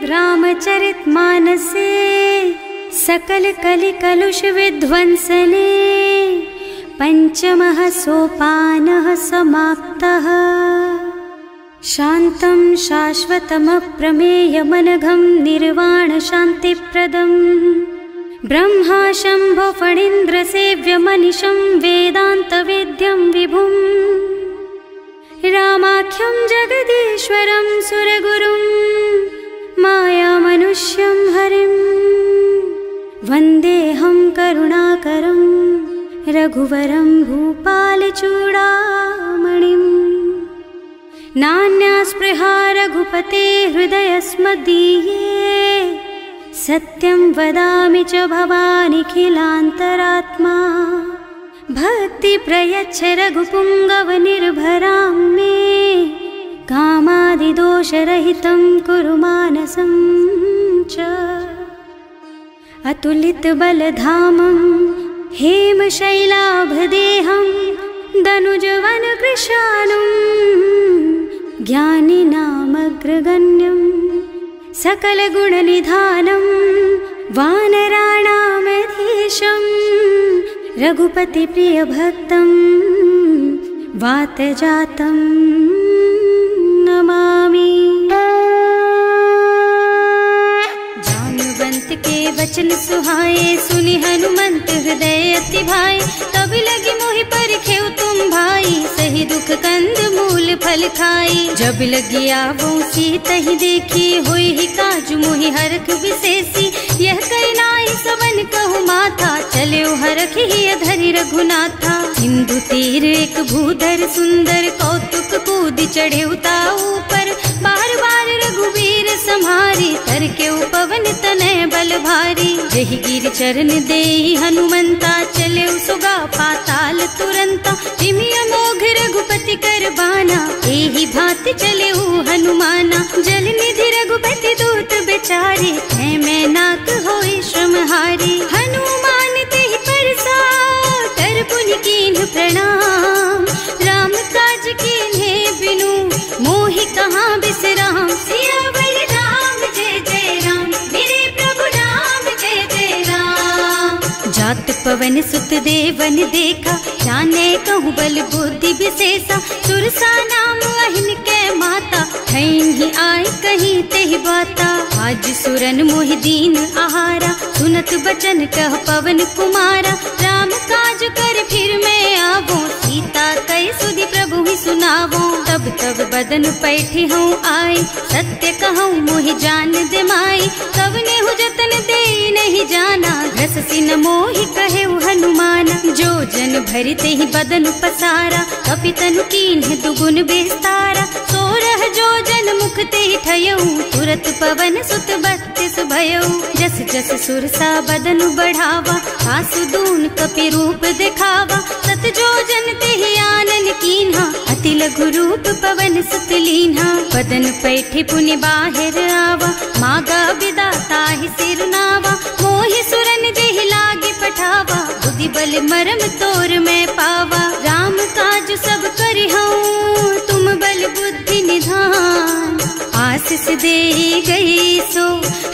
रामचरितमानसे सकल कलि कलुष विध्वंसने पंचमः सोपानः समाप्तः। शान्तं शाश्वतमप्रमेयमनघं निर्वाण शान्तिप्रदं ब्रह्मा शम्भो फणीन्द्रसेव्यमनिशं वेदान्तवेद्यं विभुं रामाख्यं जगदीश्वरं सुरगुरुं मायामनुष्यं हरिं वन्देऽहं करुणाकरं रघुवरं भूपालचूडामणिम्। नान्या स्पृहा रघुपते हृदयस्मदीये सत्यं वदामि च भवानिखिलान्तरात्मा। भक्ति प्रयच्छ रघुपुङ्गवनिर्भरां मे कामादिदोषरहितं कुरु मानसं च। अतुलितबलधामं हेमशैलाभदेहं दनुजवनकृशानुं ज्ञानिनामग्रगण्यं सकलगुणनिधानं वानराणामधीशं रघुपतिप्रियभक्तं वातजातं नमामि। जानुवंत के वचन सुहाए सुनि हनुमंत हृदय अति भाए। तब लगी मोहि परिखेउ तुम भाई सही दुख कंद मूल फल खाई। जब लगी आवो सीतहि देखी होई ही काजु मोहि हरख विशेषी। यह कई नाई सबन कहु माथा चले हरख ही धरि रघुनाथा। सिंधु तीर एक भूधर सुंदर कौतुक कूद चढ़े ऊपर। बार बार रघुवीर सम्हारी तर के पवन तनय बल भारी। जहि गिर चरण देहि हनुमंता चले सुगा पाताल तुरंता। जिमि अमोघ रघुपति कर बाना एहि भांति चले हनुमाना। जल निधि रघुपति दूत बेचारे है मैं नाक होई श्रमहारी। हनुमान तेहि परसा कर पुनि कीन्ह प्रणाम। राम काज कीन्हे बिनु मोहि कहाँ बिसराम। सियावर राम जय जय राम मेरे प्रभु राम जय जय राम। जात पवन सुत देवन देखा जाने कहूँ बल बुद्धि विशेषा। सुरसा नाम अहिन के माता ही आय कहीं तेहि बाता। आज सुरन मोहि दीन आहारा सुनत बचन कह पवन कुमारा। राम काज कर फिर मैं आवो सीता कई सुधि प्रभु ही सुनावो। तब तब बदन पैठी हूँ आए सत्य कहूँ मोहि जान दे माई। कब ने हु जतन दे नहीं जाना घस सिन मोहि कहे हनुमाना। जो जन भरिते ही बदन पसारा कपितनु कीन्ह दुगुन बेस्तारा। सोरह जो जन मुख ते ही ठयऊ तुरत पवन सुत बत्तिस भयऊ। जस जस सुरसा बदन बढ़ावा आसु दून कपि रूप दिखावा। सत जो जन ते ही आनन कीन्हा अति लघु रूप पवन सुत लीन्हा। बदन पैठी पुनि बाहिर आवा मागा विदाता ही सिरनावा। मोहि सुरन जेहि लागे पठावा बुद्धि बल मरम तोर में पावा। राम काज सब करिहऊँ तुम बल बुद्धि निधान। आशीष दे गई सो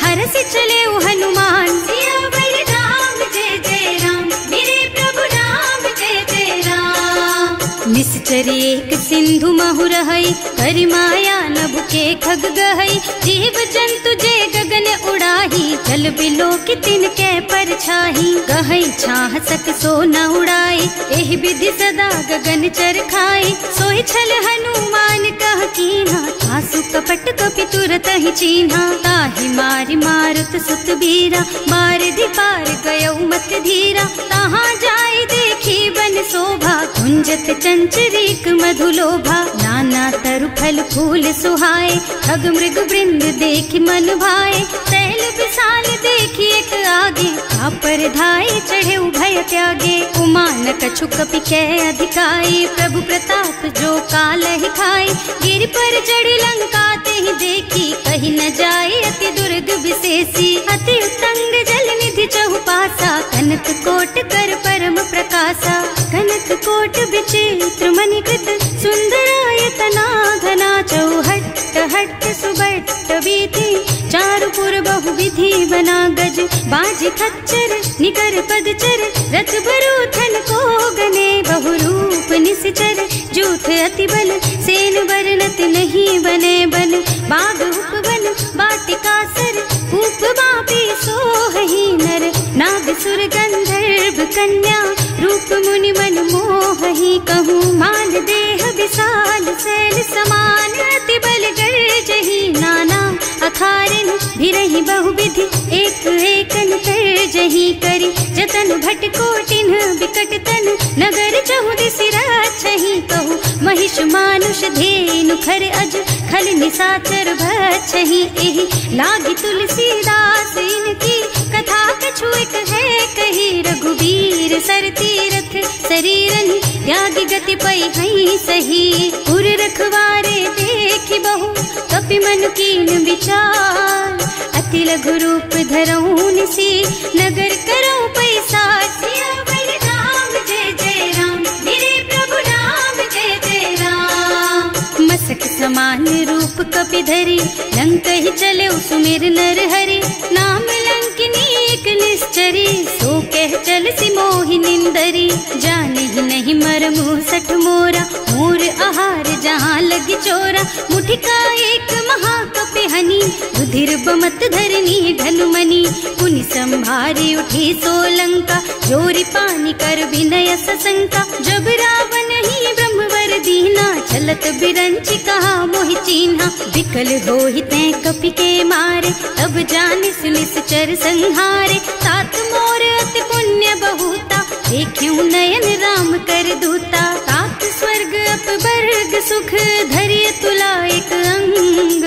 हरस चले हनुमान। सियावर राम जय जय राम मेरे प्रभु राम जय जय राम। निश्चर एक सिंधु महु रहई करि माया नभ के खग गहई। जीव जंतु जे गगन उड़ाही जल बिलो कि तिनके परछाही। गहई छाह सक सो न उड़ाई एहि विधि सदा गगन चर खाई। सोहि छल हनुमान कह कीन्हा आसु कपट कपि तुरत ही चीन्हा। ताहि मारि मारुत सुत बीरा बारिधि पार गयऊ मत धीरा। तहाँ जाय देखी बन शोभा कुंजत चंचरीक मधुलोभा। नाना तरु फल फूल सुहाए खग मृग वृंद देखि मन भाए। तैल विशाल देखी एक आगे पर धाय चढ़े भय त्यागे। उमान कछु कपि कै अधिकाई प्रभु प्रताप जो काल ही खाई। गिर पर चढ़ लंका ते ही देखी कहीं न जाए अति दुर्ग विशेषी। अति उत्तंग जल निधि चहुपासा कनक कोट कर परम प्रकाशा। कनक कोट विचित्र मणिकृत सुंदरायतना घना चौहट्ट हट्ट सुबट बीती, चारु पुर बहुविधि बना गज, बाज खच्चर निकर पदचर, रथ बरूथन को गने, बहुरूप निश्चर जूथ अति बल, सेन बरनत नहीं बने बन, बाग उपवन बाटिका सर, कूप बापी सोहहि नर, नाग सुर गंधर्व कन्या, रूप मुनि मन मोहहि, कहूँ मान देह विशाल शैल समान, अति बल गर्जहि नाना अखारन, भिरहि बहुविधि एक एकन करजहि करि, जतन भट कोटिन बिकट तन, नगर चहुदिस राछहि, कहूँ महिष मानुष धेनु खर अज, खल निशाचर भक्षहि, एहि लागी तुलसीदास इनकी, कथा कछु एक है कही, रघुबीर सर तीरथ शरीरनि, त्यागी गति पई हई सही, पुर रखवारे देखि बहु, कपि मन कीन विचार, अति लघु रूप धरऊं निसी, नगर करऊं पैसार, सियावर राम जय जय राम, मेरे प्रभु राम जय जय राम, मसक समान रूप कपि धरि, लंक ही चले सुमिर नर हरि, नाम लंकिनी एक निश्चरी, सो कह चल सी मोहि निंदरी, जाने ही नहीं मरमु सठ मोरा, मोर आहार जहाँ लगी चोरा, मुठिका एक महाकपि हनी, रुधिर बमत धरनी ढलुमनी, पुनि संभारी उठी सोलंका, जोरी पानी कर विनय सशंका, जब रावण ही ब्रह्मवर दीना, चलत बिरंची कहा मोहि चीन्हा, विकल होहि तै कपि के मारे, तब जानिस निश्चर संहारे, तात मोर अति पुण्य बहुता, देखियो नयन राम कर दूता, तात स्वर्ग अपवर्ग सुख, धरिय तुला एक अंग,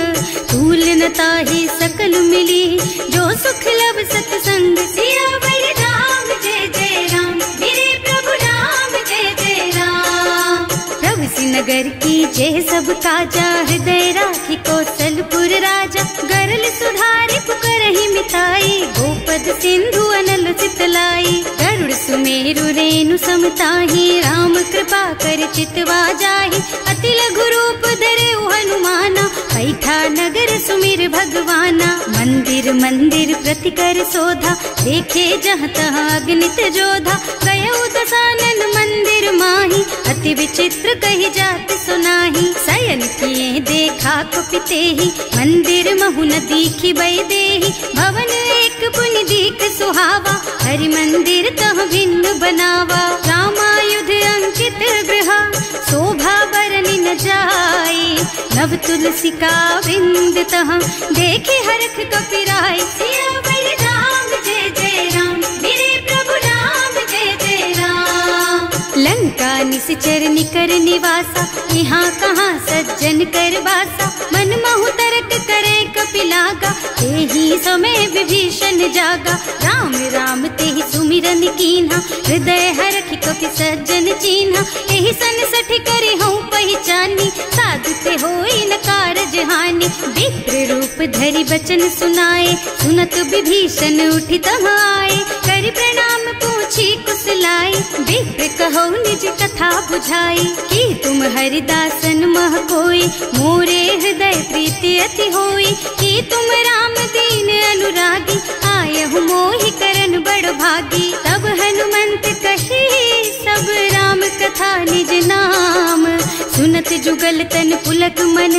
तूल न ताहि सकल मिली, जो सुख लब सतसंग, सियावर राम जय जय राम, मेरे प्रभु राम जय जय राम, प्रभु नगर की जय सब काजा, हृदय राखी कौशलपुर राजा, गरल सुधारि पुकारहि मिताई, गोपद सिंधु अनल चितलाई, गरुड़ सुमेरु रेणु समताहि, राम कृपा कर चितवा जाहि, अति लघु रूप धरे हनुमाना, बैठा नगर सुमिर भगवाना, मंदिर मंदिर प्रति कर शोधा, देखे जहाँ तहाँ अगणित जोधा, गयो दसानन मंदिर माही, अति विचित्र कही जात सुनाही, शयन किए देखा कुपिते ही, मंदिर महु न दीखी बई देही, भवन एक पुनि दीख सुहावा, हरि मंदिर तह भिन्न बनावा, रामायुध अंकित गृह, शोभा बरनि न जाई, नव तुलसी का बिंद तह, देखे हरख कपिराई, सियावर राम जय जय राम, मेरे प्रभु राम जय जय राम, लंका निश्चर निकर निवासा, यहाँ कहाँ सज्जन कर वासा, मन महु तरक करे कपिलागा, तेहि समय विभीषण जागा, राम राम तेहि सुमिरन कीन्हा, हृदय हरखि कपि सज्जन चीन्हा, एहि सन सठ करि हूँ पहचानी, साधु ते होई न कारज हानि, विप्र रूप धरि बचन सुनाए, सुनत विभीषण उठि तहाँ आए, करि प्रणाम पूछी कुशलाई, विप्र कहो निज कथा बुझाई, कि तुम हरिदासन मह कोई, मोरे हृदय प्रीति अति होई, कि तुम राम दीन अनुरागी, आयहु मोहि करन बड़ भागी, तब हनुमंत कही सब राम कथा निज नाम, सुनत जुगल तन पुलक मन,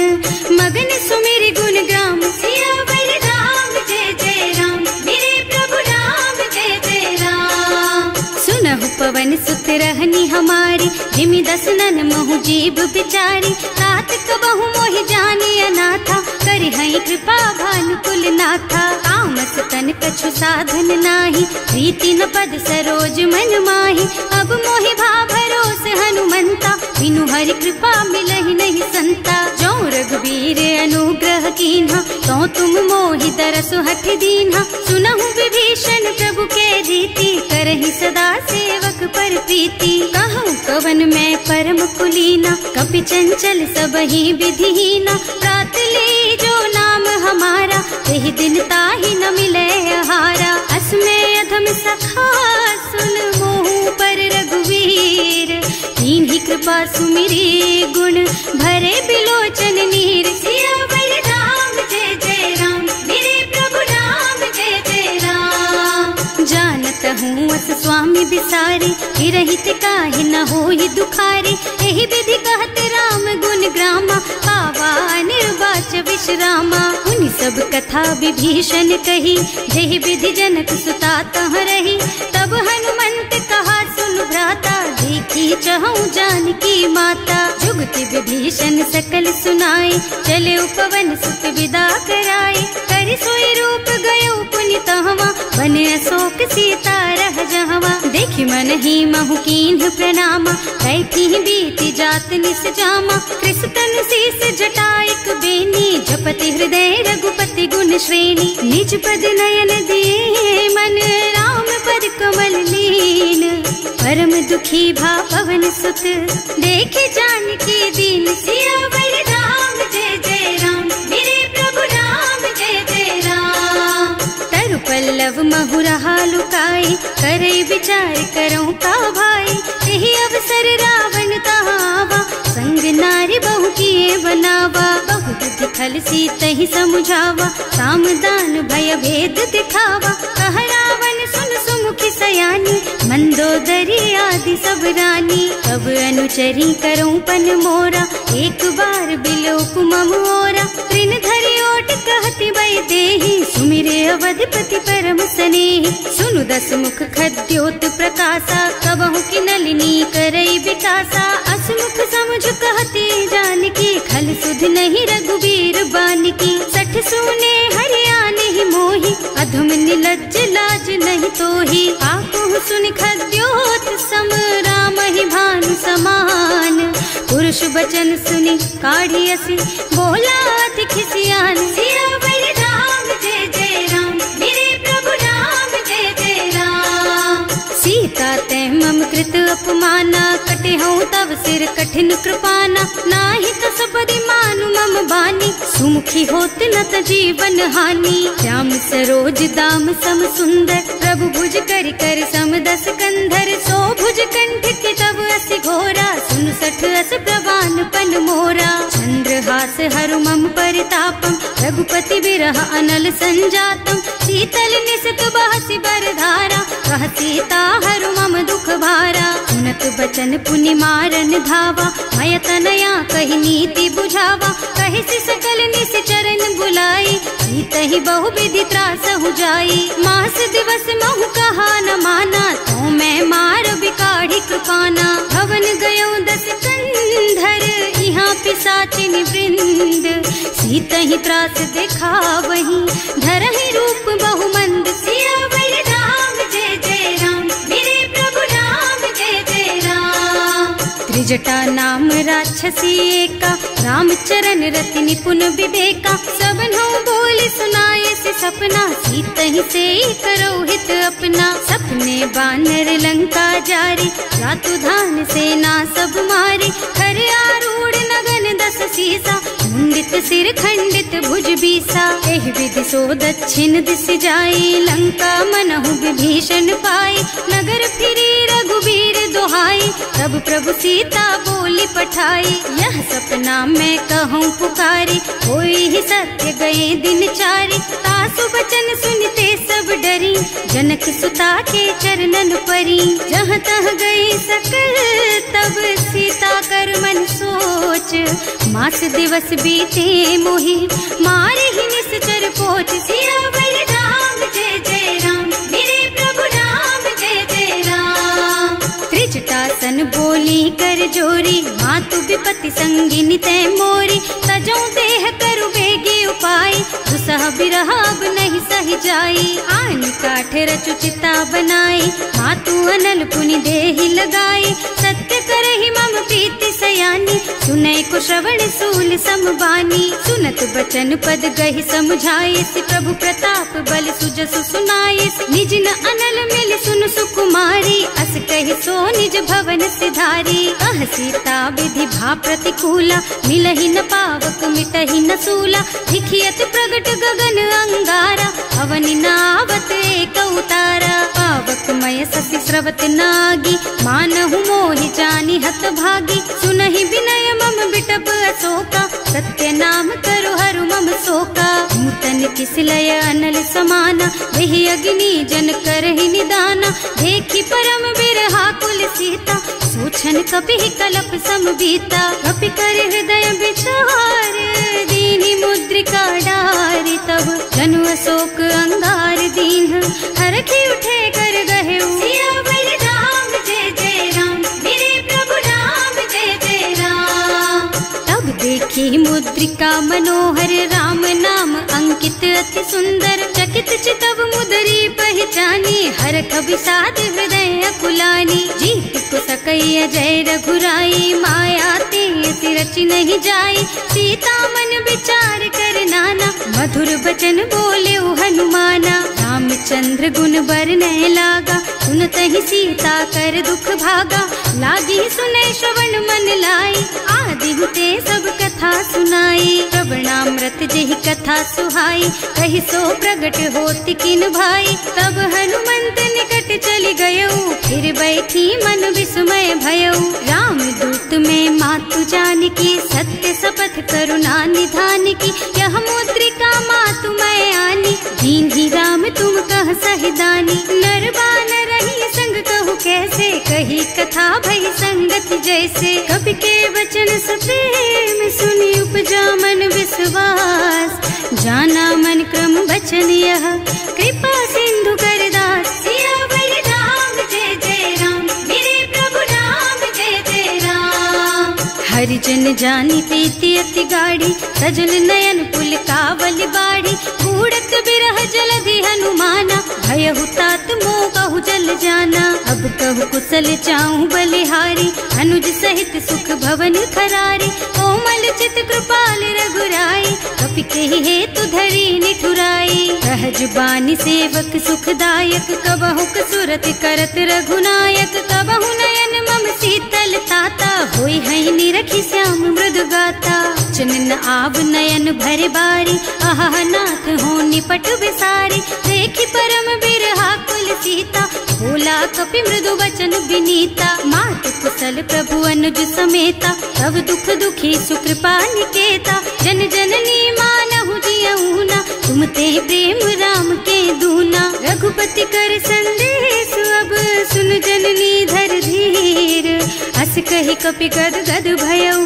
मगन सुमिर गुण ग्राम, सियावर राम जय जय राम, मेरे प्रभु राम जय जय राम, सुनहु पवन सुत रहनी हमारी, जिमि दसनन महु जीव बिचारी, तात कबहु मोहि जानी अनाथा, करि हई कृपा भानुकुल नाथा, तामस तन कछु साधन नाही, प्रीति न पद सरोज मन माही, अब मोहि भा भरोस हनुमंता, बिनु हरि कृपा मिलहि नहीं संता, जो रघुबीर अनुग्रह कीन्हा, तो तुम मोहि दरसु हठ दीन्हा, सुनहु विभीषण प्रभु के रीति, करहि सदा सेवक पर प्रीति, कहूँ कवन मैं परम कुलीना, कपि चंचल सबहि विधिहीना, प्रात ले जो नाम हमारा, तेहि दिन ताहि न मिले हारा, असमय अधम सखा सुन मोहु पर रघुवीर, कीन्ही कृपा सुमिरी गुण भरे बिलोचन नीर, सियावर स्वामी बिसारी, रहित काहे न होई दुखारी। एहि विधि कहते राम गुण ग्रामा, पावा निर्वाच विश्रामा। उन सब कथा विभीषण कही, जेहि विधि जनक सुता तह रही। तब हनुमंत कहा सुन भ्राता, देखी चहु जानकी माता। जुगति विभीषण सकल सुनाई, चले उपवन सुत विदा कराई। कर सोई रूप गयो पुनि तहवा, बने अशोक सीता रह जहवा। देखि मन ही महु कीन्ह प्रणामा, कैथी बीति जात निस जामा। कृष तन शीस जटाइक बेनी, जपति हृदय रघुपति गुण श्रेणी। निज पद नयन दिए मन, राम पद कमल लीन। परम दुखी भा पवन सुत, देखे जानकी दीन। सियावर राम जय जय राम, मेरे प्रभु राम जय जय राम। तरु पल्लव महुरहा लुकाई, करई विचार करऊं का भाई। यही अवसर रावण तहावा, संग नारी बहु किए बनावा। बहु बुद्धि खल सीतहि समुझावा, साम दान भय भेद दिखावा। कह रावण सुन सुमुखी सयानी, मंदोदरी आदि सब रानी। तब अनुचरी करऊं पन मोरा, एक बार बिलोक मम ओरा। तृण धरि ओट कहति बई देहि, सुमिरे अवधिपति परम स्नेहि। सुनु दस मुख खद्योत प्रकाशा, कबहु की नलिनी करई विकासा। असमुख समुझ कहती जानकी, खल सुध नहीं रघुबीर बानकी। सठ सूने हरियाणा ही मोहि, अधम निलज्ज लाज नहीं तोहि। आपहु सुनि खद्योत सम, राम ही भानु समान। पुरुष बचन सुनि काढ़ी असी, बोला अति खिसियान। सियावर राम जय जय राम, मेरे प्रभु राम जय जय राम। सीता ते मम कृत अपमाना, कटे हूँ तब सिर कठिन कृपाना। नाही कसपति मानु मम बानी, सुमुखी होत न त जीवन हानि। श्याम सरोज दाम सम सुंदर, प्रभु भुज कर कर सम दस कंधर। सो भुज कंठ के तब असि घोरा, सुन सठ अस प्रवान पन मोरा। चंद्रहास हरु मम परितापम, रघुपति बिरह अनल संजातम। शीतल निसत बहसि बरधारा, कह सीता हरु मम दुख भारा। सुनत बचन पुनि मारन धावा, मय तनया कहि नीति बुझावा। कहि सि सकल निश्चरण बुलाई, सीतहि बहु विधि त्रासहु जाई। मास दिवस महु कहा न माना, तो मैं मार बिकाढ़ी कृपाना। भवन गयो दस कंधर, यहाँ पिशाचिनी वृंद। सीतहि त्रास दिखावहि, धरहि रूप बहु मंद। सियावर राम जय जय राम, मेरे प्रभु राम जय जय राम। त्रिजटा नाम राक्षसी एका, राम चरण रति निपुण विवेका। सबनों बोले सुनाए से सपना, सीतहि से करो हित अपना। सपने बानर लंका जारी, जातु धान सेना सब मारी। खर आरूढ़ नगन दस सीसा, मुंडित सिर खंडित भुज बीसा। एहि विधि सो दक्षिण दिश जाई, लंका मनहु विभीषण पाई। नगर फिरी रघुबीर दोहाई, तब प्रभु सीता बोली पठाई। यह सपना मैं कहूँ पुकारी, होई ही सत्य गए दिन चारि। तासु बचन सुनते सब डरी, जनक सुता के चरणन परी। जहाँ तह गई सकल तब सीता कर मन सोच। मास दिवस बीते मोहि, मारे ही निश्चर पोच। सियावर राम जय जय राम, मेरे प्रभु राम जय जय राम। त्रिजटासन बोली कर जोरी, मातु विपति संगिनी तै मोरी। तजो देह करु बेगी उपाय, दुसह बिरह अब नहीं सही जाई। आन काठ रचु चिता बनाई, मातु अनल पुनि देहि लगाई। सत्य करहि मम प्रीति सयानी, सुनै को श्रवण सूल समबानी। सुनत बचन पद गहि समुझाई, प्रभु प्रताप बल सुजसु सुनाई। निज न अनल मिल सुन सुकुमारी, अस कहि सो निज भवन सिधारी। कह सीता विधि भा प्रतिकूला, मिलहि न पावक मिटहि न सूला। लिखियत प्रगट गगन अंगारा, अवनि नावत एक उतारा। पावक मय ससि स्रवत नागी, मानहु मोहि जानि हत भागी। सुनहि विनय मम बिटप अशोका, सत्य नाम करु हरु मम शोका। नूतन किस लय अनल समाना, वही अग्नि जन करहि निदाना। देखि लगी परम बिरहा कुल सीता, सोचन कपि कलप सम बीता। कपि कर हृदय विचार, दीनी मुद्रिका डारी, तब जनु अशोक अंगार दीन, हरखी उठे कर गहे सियावर राम जय जय राम, मेरे प्रभु राम जय जय राम। तब देखी मुद्रिका मनोहर, राम नाम अंकित अति सुंदर। चकित चितव मुदरी पहचानी, हरख विषाद हृदय अकुलानी। जीत को सकैया जय रघुराई, माया ते रचि नहीं जाई। सीता मन विचार कर नाना, मधुर बचन बोले हनुमाना। रामचंद्र गुण बरनय लागा, सुनतहि सीता कर दुख भागा। लागी सुनै श्रवण मन लाई, आदि हुते सब कथा सुनाई। प्रवणामृत जेहि कथा सुहाई, कहि सो प्रगट होति किन भाई। तब हनुमंत निकट चली गयऊ, फिर बैठी मन विस्मय भयऊ। राम दूत में मातु जानकी, सत्य शपथ करुणा निधान की। यह मुद्रिका मातु मैं आनी, दीन्ही राम तुम कह सहिदानी। नर बानर रही संग कहु कैसे, कही कथा भई संगति जैसे। कवि के वचन सप्रेम सुनि उपजा मन विश्वास। जाना मन क्रम वचन यह, कृपा सिंधु कर दास। सियावर राम जय जय राम, मेरे प्रभु राम जय जय राम। हरिजन जानी प्रीति अति गाढ़ी, सजल नयन पुल कावल बाढ़ी। बूढ़त बिरह जलधि हनुमाना, भयहु तात मोह कहु जल जाना। अब कहु कुशल चाहूं बलिहारी, अनुज सहित सुख भवन खरारी। कोमल चित कृपाल रघुराई, कपि कहि हेतु धरी निठुराई। सहज बानी सेवक सुखदायक, कबहु कसुरत करत रघुनायक। कबहु नयन मम शीतल ताता, होई है निरखी श्याम मृदु गाता। चनन आव नयन भर बारी, आहा नाथ हो निपट बिसारी। देखी परम बिरहा कुल सीता, बोला कपि मृदु वचन विनीता। मात कुशल प्रभु अनुज समेता, तब दुख दुखी सुकृपा निकेता। जन जननी मानहु जियऊ ना, तुम ते प्रेम राम के दूना। रघुपति कर संदेश अब सुन जननी धर धीर। हस कहि कपि गद गद भयऊ,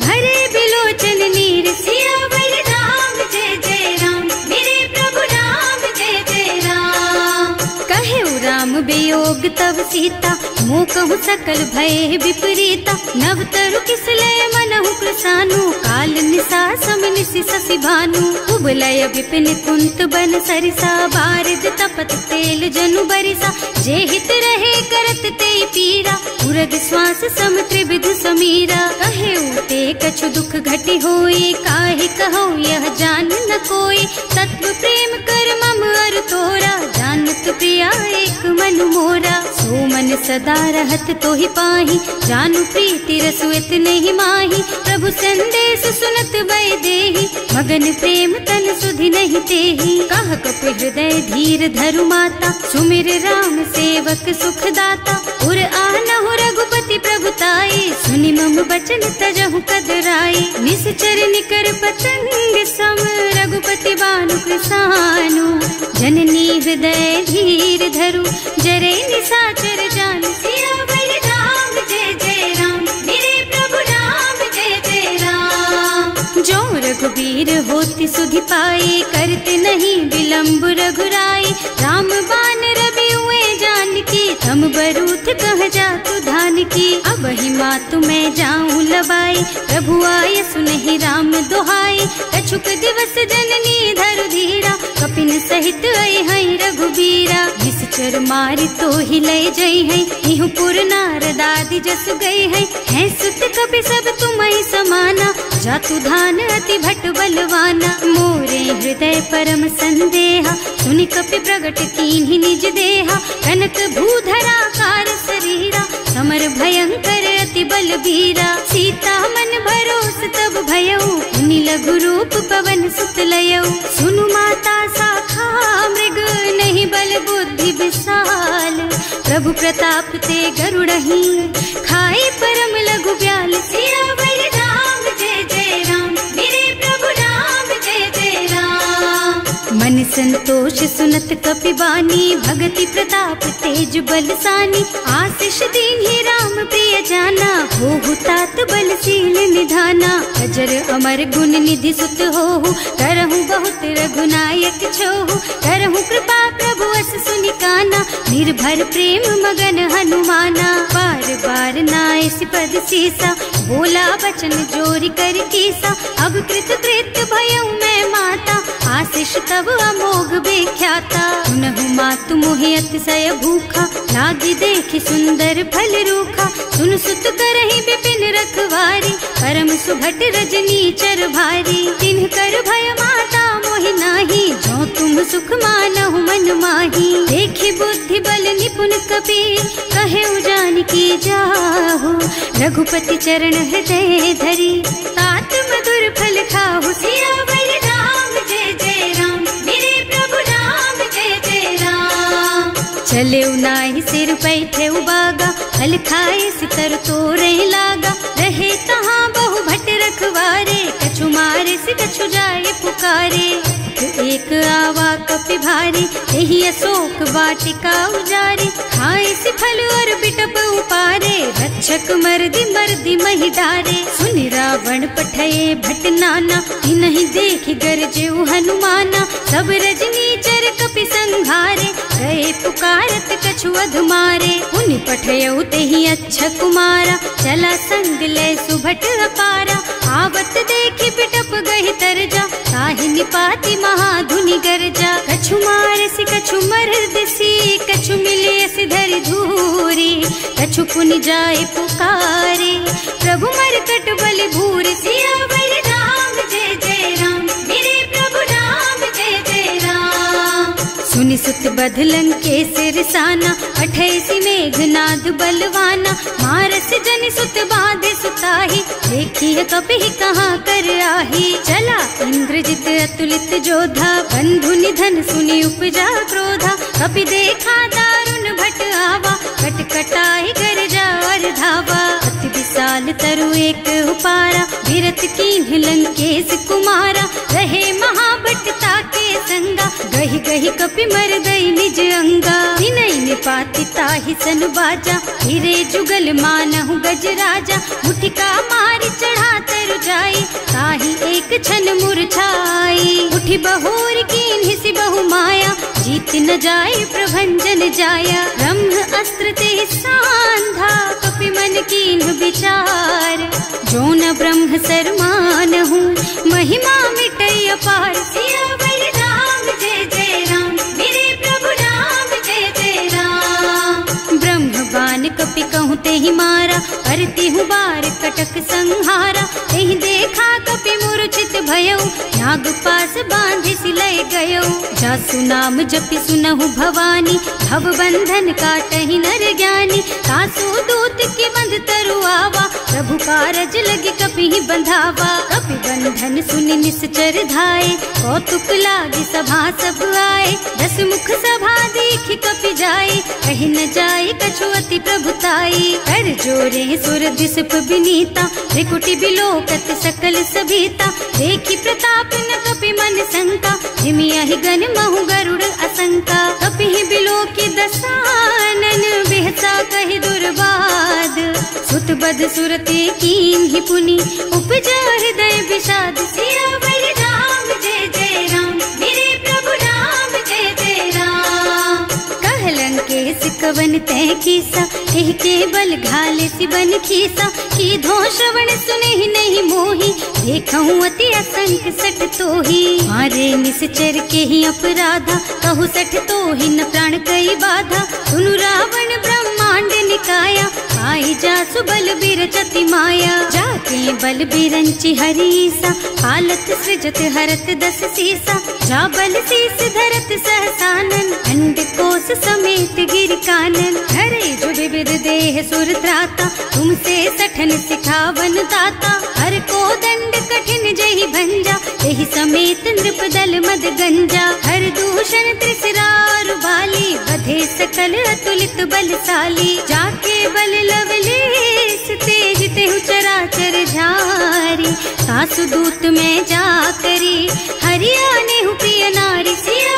भरे बिलोचन नीर। सियावर राम जय जय राम, मेरे प्रभु राम जय जय राम। कहे राम वियोग तब सीता, मोह कहु सकल भय विपरीता। नव तरु किसलय मनहु कृसानु, काल निसा सम निसि शशि भानु। उबलय विपिन कुंत बन सरिसा, बारिज तपत तेल जनु बरिसा। जे हित रहे करत ते पीरा, उरग श्वास सम त्रिविध समीरा। कहे उते कछु दुख घटी होई, काहे कहो यह जान न कोई। तत्व प्रेम कर मम अर तोरा, जानत प्रिया एक मन मोरा। सो मन सदा रहत तोहि पाही, जानु प्रीति रसु इतने ही माही। प्रभु संदेश सुनत वै देही, मगन प्रेम तन सुधि नहीं तेही। कह कपि हृदय धीर धरु माता, सुमिर राम सेवक सुखदाता। उर आनहु रघुपति प्रभुताई, सुनि मम बचन तजहु कदराई। निश्चर निकर पतंग सम, रघुपति बानु कृसानु। जननी हृदय धीर धरु, जरे निशाचर जानु। सियावर राम जय जय राम, मेरे प्रभु राम जय जय राम। जो रघुबीर होति सुधि पाई, करते नहीं विलम्ब रघुराई। राम बान रवि हुए जानकी, थम बरूथ कह जातु धान की। अब ही मातु मैं जाऊं लबाई, प्रभु आय सुनहि राम दुहाई। कछुक दिवस जननी धरु धीरा, कपिन सहित आई है रघुबीरा। निश्चर मारी तो ही लय जई है, इहु पुर नारद आदि जस गई है। हैं सुत कपि सब तुम्हि समाना, जातु धान अति भट बलवाना। मोरे हृदय परम संदेहा, सुनि कपि प्रगट कीन्हि निज देहा। कनक भूधरा कार शरीरा, समर भयंकर अति बलबीरा। सीता मन भरोस तब भयऊ, मुनि लघु रूप पवन सुत लयऊ। सुनु माता शाखा मृग, नहीं बल बुद्धि विशाल। प्रभु प्रताप ते गरुड़हि, खाई परम लघु ब्याल। सियावर राम जय जय राम, मेरे प्रभु राम जय जय राम। मन संतोष सुनत कपिबानी, भगति प्रताप तेज बलसानी। आशीष दीन्हि राम प्रिय जाना, होहु तात बलशील निधाना। अजर अमर गुण निधि सुत होहु, करहु बहुत रघुनायक छोहु। करहु कृपा प्रभु अस सुनि काना, निर्भर प्रेम मगन हनुमाना। बार बार नाइस पद सीसा, बोला बचन जोरी कर कीसा। अब कृत कृत भयउ मैं माता, आशीष तब अमोघ बेख्याता। सुनहु मातु मोहि अतिशय भूखा, लागी देखि सुंदर फल रूखा। सुन सुत करहि विपिन रखवारी, परम सुभट रजनी चर भारी। तिन्ह कर भय माता मोहि नाही, जो तुम सुख मानहु मन माही। देखि बुद्धि बल निपुण कपि, कहे जानकी जाहु। रघुपति चरण हृदय धरी, तात मधुर फल खाहु। सियावर राम जय जय राम, मेरे प्रभु राम जय जय राम। चले नाहि सिर बैठे बागा, फल खाए सितर तोरे लागा। रहे तहाँ बहु भट रखवारे, कछु मारे से कछु जाए पुकारे। एक आवा कपि भारी, यही अशोक वाटिका उजारी। खाए से फल और बिटप उपारे, रक्षक मर्दी मर्दी मही डारे। सुनि रावण पठये भट नाना, नहीं देखि गरजेउ हनुमाना। सब रजनी चर कपि संघारे, गए पुकारत कछु अधमारे। उनि पठयउ तेहि अच्छा कुमारा, चला संग ले सुभट अपारा। आवत देखि बिटप गहि तरजा, ताहि निपाति महाधुनि गरजा। कछु मारसि कछु मरदसी, कछु मिलियसि धरि धूरी। कछु पुनि जाए पुकारे, प्रभु मरकट बलि भूरि। सियावर राम जय जय राम, मेरे प्रभु राम जय जय राम। सुनि सुत बधलन के सिरसाना, पठैसि मेघनाद बलवाना। मारस जनि सुत बाधे सुताही, देखिए कपि कहाँ कर आही। चला इंद्रजित अतुलित जोधा, बंधु निधन सुनि उपजा क्रोधा। कपि देखा दारुण भट आवा, कट कटाई गरजा और धावा। अति विशाल तरु एक उपारा, विरत कीन्ह लंकेश कुमारा। रहे महाभट ताके संगा, गहि गहि कपि मर गई निज अंगा। विनय निपाति ताहि सन बाजा, हिरे जुगल मानहु गज राजा। मुठिका मारी चढ़ा तरु जाई, ताहि एक छन मुरझाई। उठि बहोर कीन्हि सि बहु माया, जीत न जाए प्रभंजन जाया। ब्रह्म अस्त्र ते सांधा, कपि मन कीन्ह विचार। जो न ब्रह्म सर मानहु, महिमा मिटै अपार। सियावर राम जय जय राम, मेरे प्रभु राम जय जय राम। ब्रह्म बान कपि कहूँ तेहि मारा, करती हूँ बार कटक संहारा। तेहि देखा कपि मूर्छित भयउ, नाग पास बांधि सिलय गयउ। जासु नाम जपि सुनहु भवानी, भव बंधन काटहि नर ज्ञानी। तासु दूत के बंध तरु आवा, प्रभु कारज लगे कपि बंधावा। कपि बंधन सुनि निश्चर धाये, कौतुक लागी सभा सब आए। 10 मुख सभा देखि कपि जाए, कहि न जाए कछु अति प्रभुताई। कर जोरे सुर दिसप विनीता, त्रिकुटी बिलोकत सकल सभीता। देखि प्रताप न कपि मन शंका, हिमियहि गण महु गरुड़ असंका। कपि बिलोकी दसानन, बिहसा कहि दुर्बाद। सुत बद सुरते कीन्हि पुनि, उपजा हृदय विषाद। सियावर राम जय जय राम, मेरे प्रभु राम जय जय राम। कहलन के सिकवन तै कीसा, एह के बल घाले सिबन खीसा। की धो श्रवण सुने नहीं मोही, देखऊं अति असंख सठ तोही। मारे निश्चर के ही अपराधा, कहु सठ तोही न प्राण कई बाधा। सुनु रावण ब्रह्मांड निकाया, आई जासु बल बिरचति माया। जाके बल बिरंचि हरीसा, हालत सृजत हरत 10 सीसा। जा बल शीस धरत सहसानन, अंड कोस समेत गिर कानन। हरे जो विविध देह सुर त्राता, तुमसे सठन सिखावन दाता। हर को दंड कठिन जहि भंजा, तेहि समेत नृप दल मद गंजा। हर दूषण त्रिसरारु बाली, बधे सकल अतुलित बलशाली। जाके बल लवलेस तेज तेहु चराचर झारी। सासु दूत में जा करी, हरियाणे हु प्रिय नारी। सिया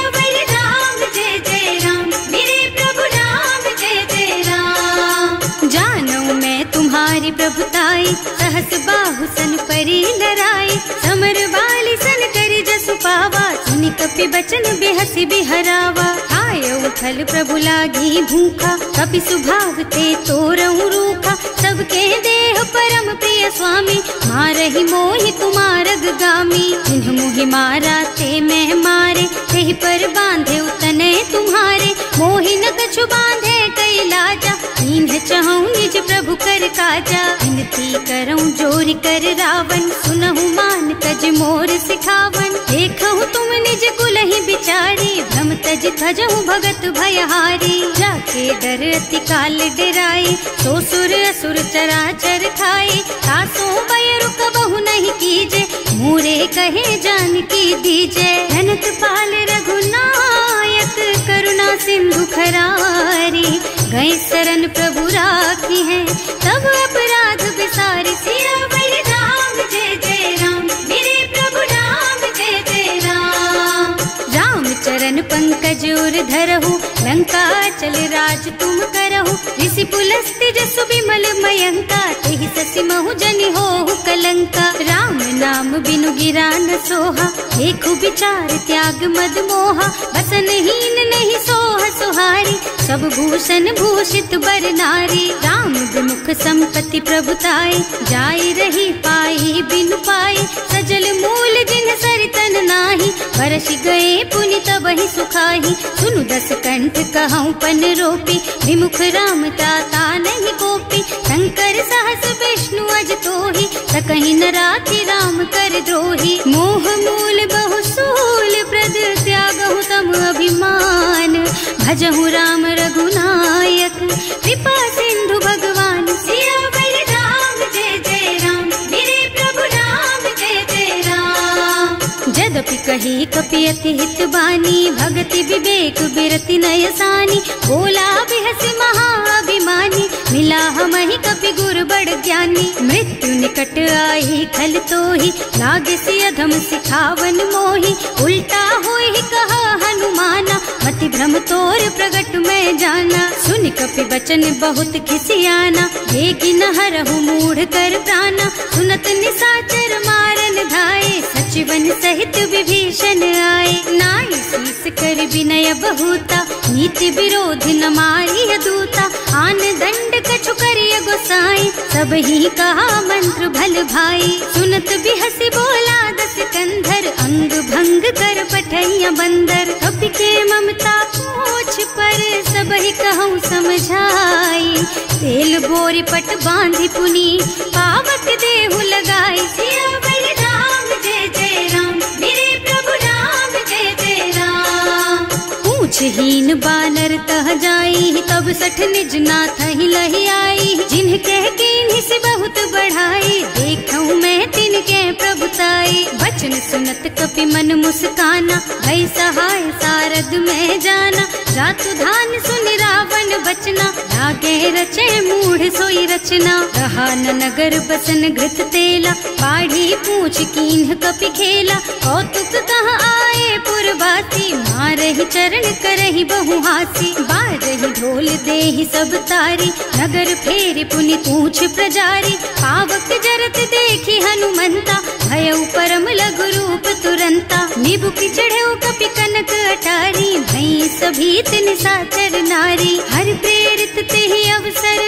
सहस बाहु सन परी लराए, समर बाली सन करी जसु पावा, सुनि कपि बचन बेहसी बिहरावा। आय उठल प्रभु लागी भूखा, कपि सुभाव ते तोरऊ रूखा, सबके देह परम प्रिय स्वामी, मारहि मोहि कुमारग गामी। जिन्ह मोहि मारा ते मैं मारे, तेहि पर बांधे उतने तुम्हारे, मोहि न कछु बांधे कई लाजा, इन्ह चहु निज प्रभु कर काजा। विनती करऊं जोरि कर रावण, सुनहु मान तज मोर सिखावन। देखहु तुम निज कुलहि बिचारी, भ्रम तज थजहु भगत भयहारी। जाके डर अति काल डराए, सो सुर असुर चराचर खाए। तासो बैरु कबहु नहीं कीजे, मूरे कहे जानकी दीजे। धनत पाल रघुनायक, करुणा सिंधु खरारी। गए शरण प्रभु राखी है, तब अपराध विसारी। सियावर राम जय जय राम, मेरे प्रभु राम जय जय राम। राम चरण पंकज उर धरहु, लंका चल राज तुम करहु। ऋषि पुलस्त्य जसु विमल मयंका, तेहि ससि महु जनि होहु कलंका। राम नाम बिनु गिरा न सोहा, देखु विचार त्याग मद मोहा। बसन हीन नहीं सोह सुहारी, सब भूषण भूषित बर नारी। राम विमुख संपत्ति प्रभुताई, जाई रही पाई बिनु पाई। सजल मूल जिन सरितन नाही, बरस गए पुनि तबहि सुखाही। सुनु दस कंठ कहऊँ पन रोपी, विमुख राम त्राता नहीं गोपी। शंकर सहस विष्णु अज तोहि, सकहि न राखि राम कर द्रोही। मोह मूल बहु सूल प्रद, त्यागहु तम अभिमान। भजहु राम रघुनायक, कृपा सिंधु भगवान। सियावर राम जय जय राम, मेरे प्रभु राम जय जय राम। जदपि कही कपि अति हित बानी, भगति विवेक बिरति नय सानी। बोला बिहसि महाअभिमानी, मिला हमहि कपि गुर बड़ ज्ञानी। मृत्यु निकट आई खल तोहि, लागे सि अधम सिखावन मोहि। उल्टा होहि कहा हनुमाना, मति भ्रम तोर प्रगट में जाना। सुनि कपि बचन बहुत खिसियाना, देगी न हरहु मूढ़ कर प्राणा। सुनत निसाचर मारन धाये, सचिवन सहित विभीषण आए। नाई शीस कर विनय बहुता, नीति विरोध न मारिय दूता। आन दंड कछु करिय गोसाई, सब ही कहा मंत्र भल भाई। सुनत बिहसि बोला दस कंधर, अंग भंग कर पठैया बंदर। कपि के ममता पूछ पर, सब ही कहूँ समझाई। तेल बोरी पट बांधि पुनी, पावक देहु लगाई। सियावर राम जय जय राम, मेरे प्रभु राम जय जय राम। पूछहीन बानर तह जाई, तब सठ निज नाथ ही लही आई। जिन्ह कह कीन्हि से बहुत बढ़ाई, देखऊँ मैं तिनके प्रभुताई। वचन सुनत कपि मन मुस्काना, भई सहाय सारद में जाना। जातु धान सुनि रावण बचना, लागे रचे मूढ़ सोई रचना। रहा न नगर बसन घृत तेला, बाढ़ी पूछ कीन्ह कपि खेला। कौतुक कह आए पुरवासी, मारहि चरण करहि बहु हासी। बारहि ढोल देहि सब तारी, नगर फेरि पुनि पूछ प्रजारी। पावक जरत देखि हनुमंता, भयउ परम लघु रूप तुरंता। निबुकि चढ़ऊ कपि कनक अटारी, भई सभीत निसाचर नारी। हर प्रेरित तेहि अवसर,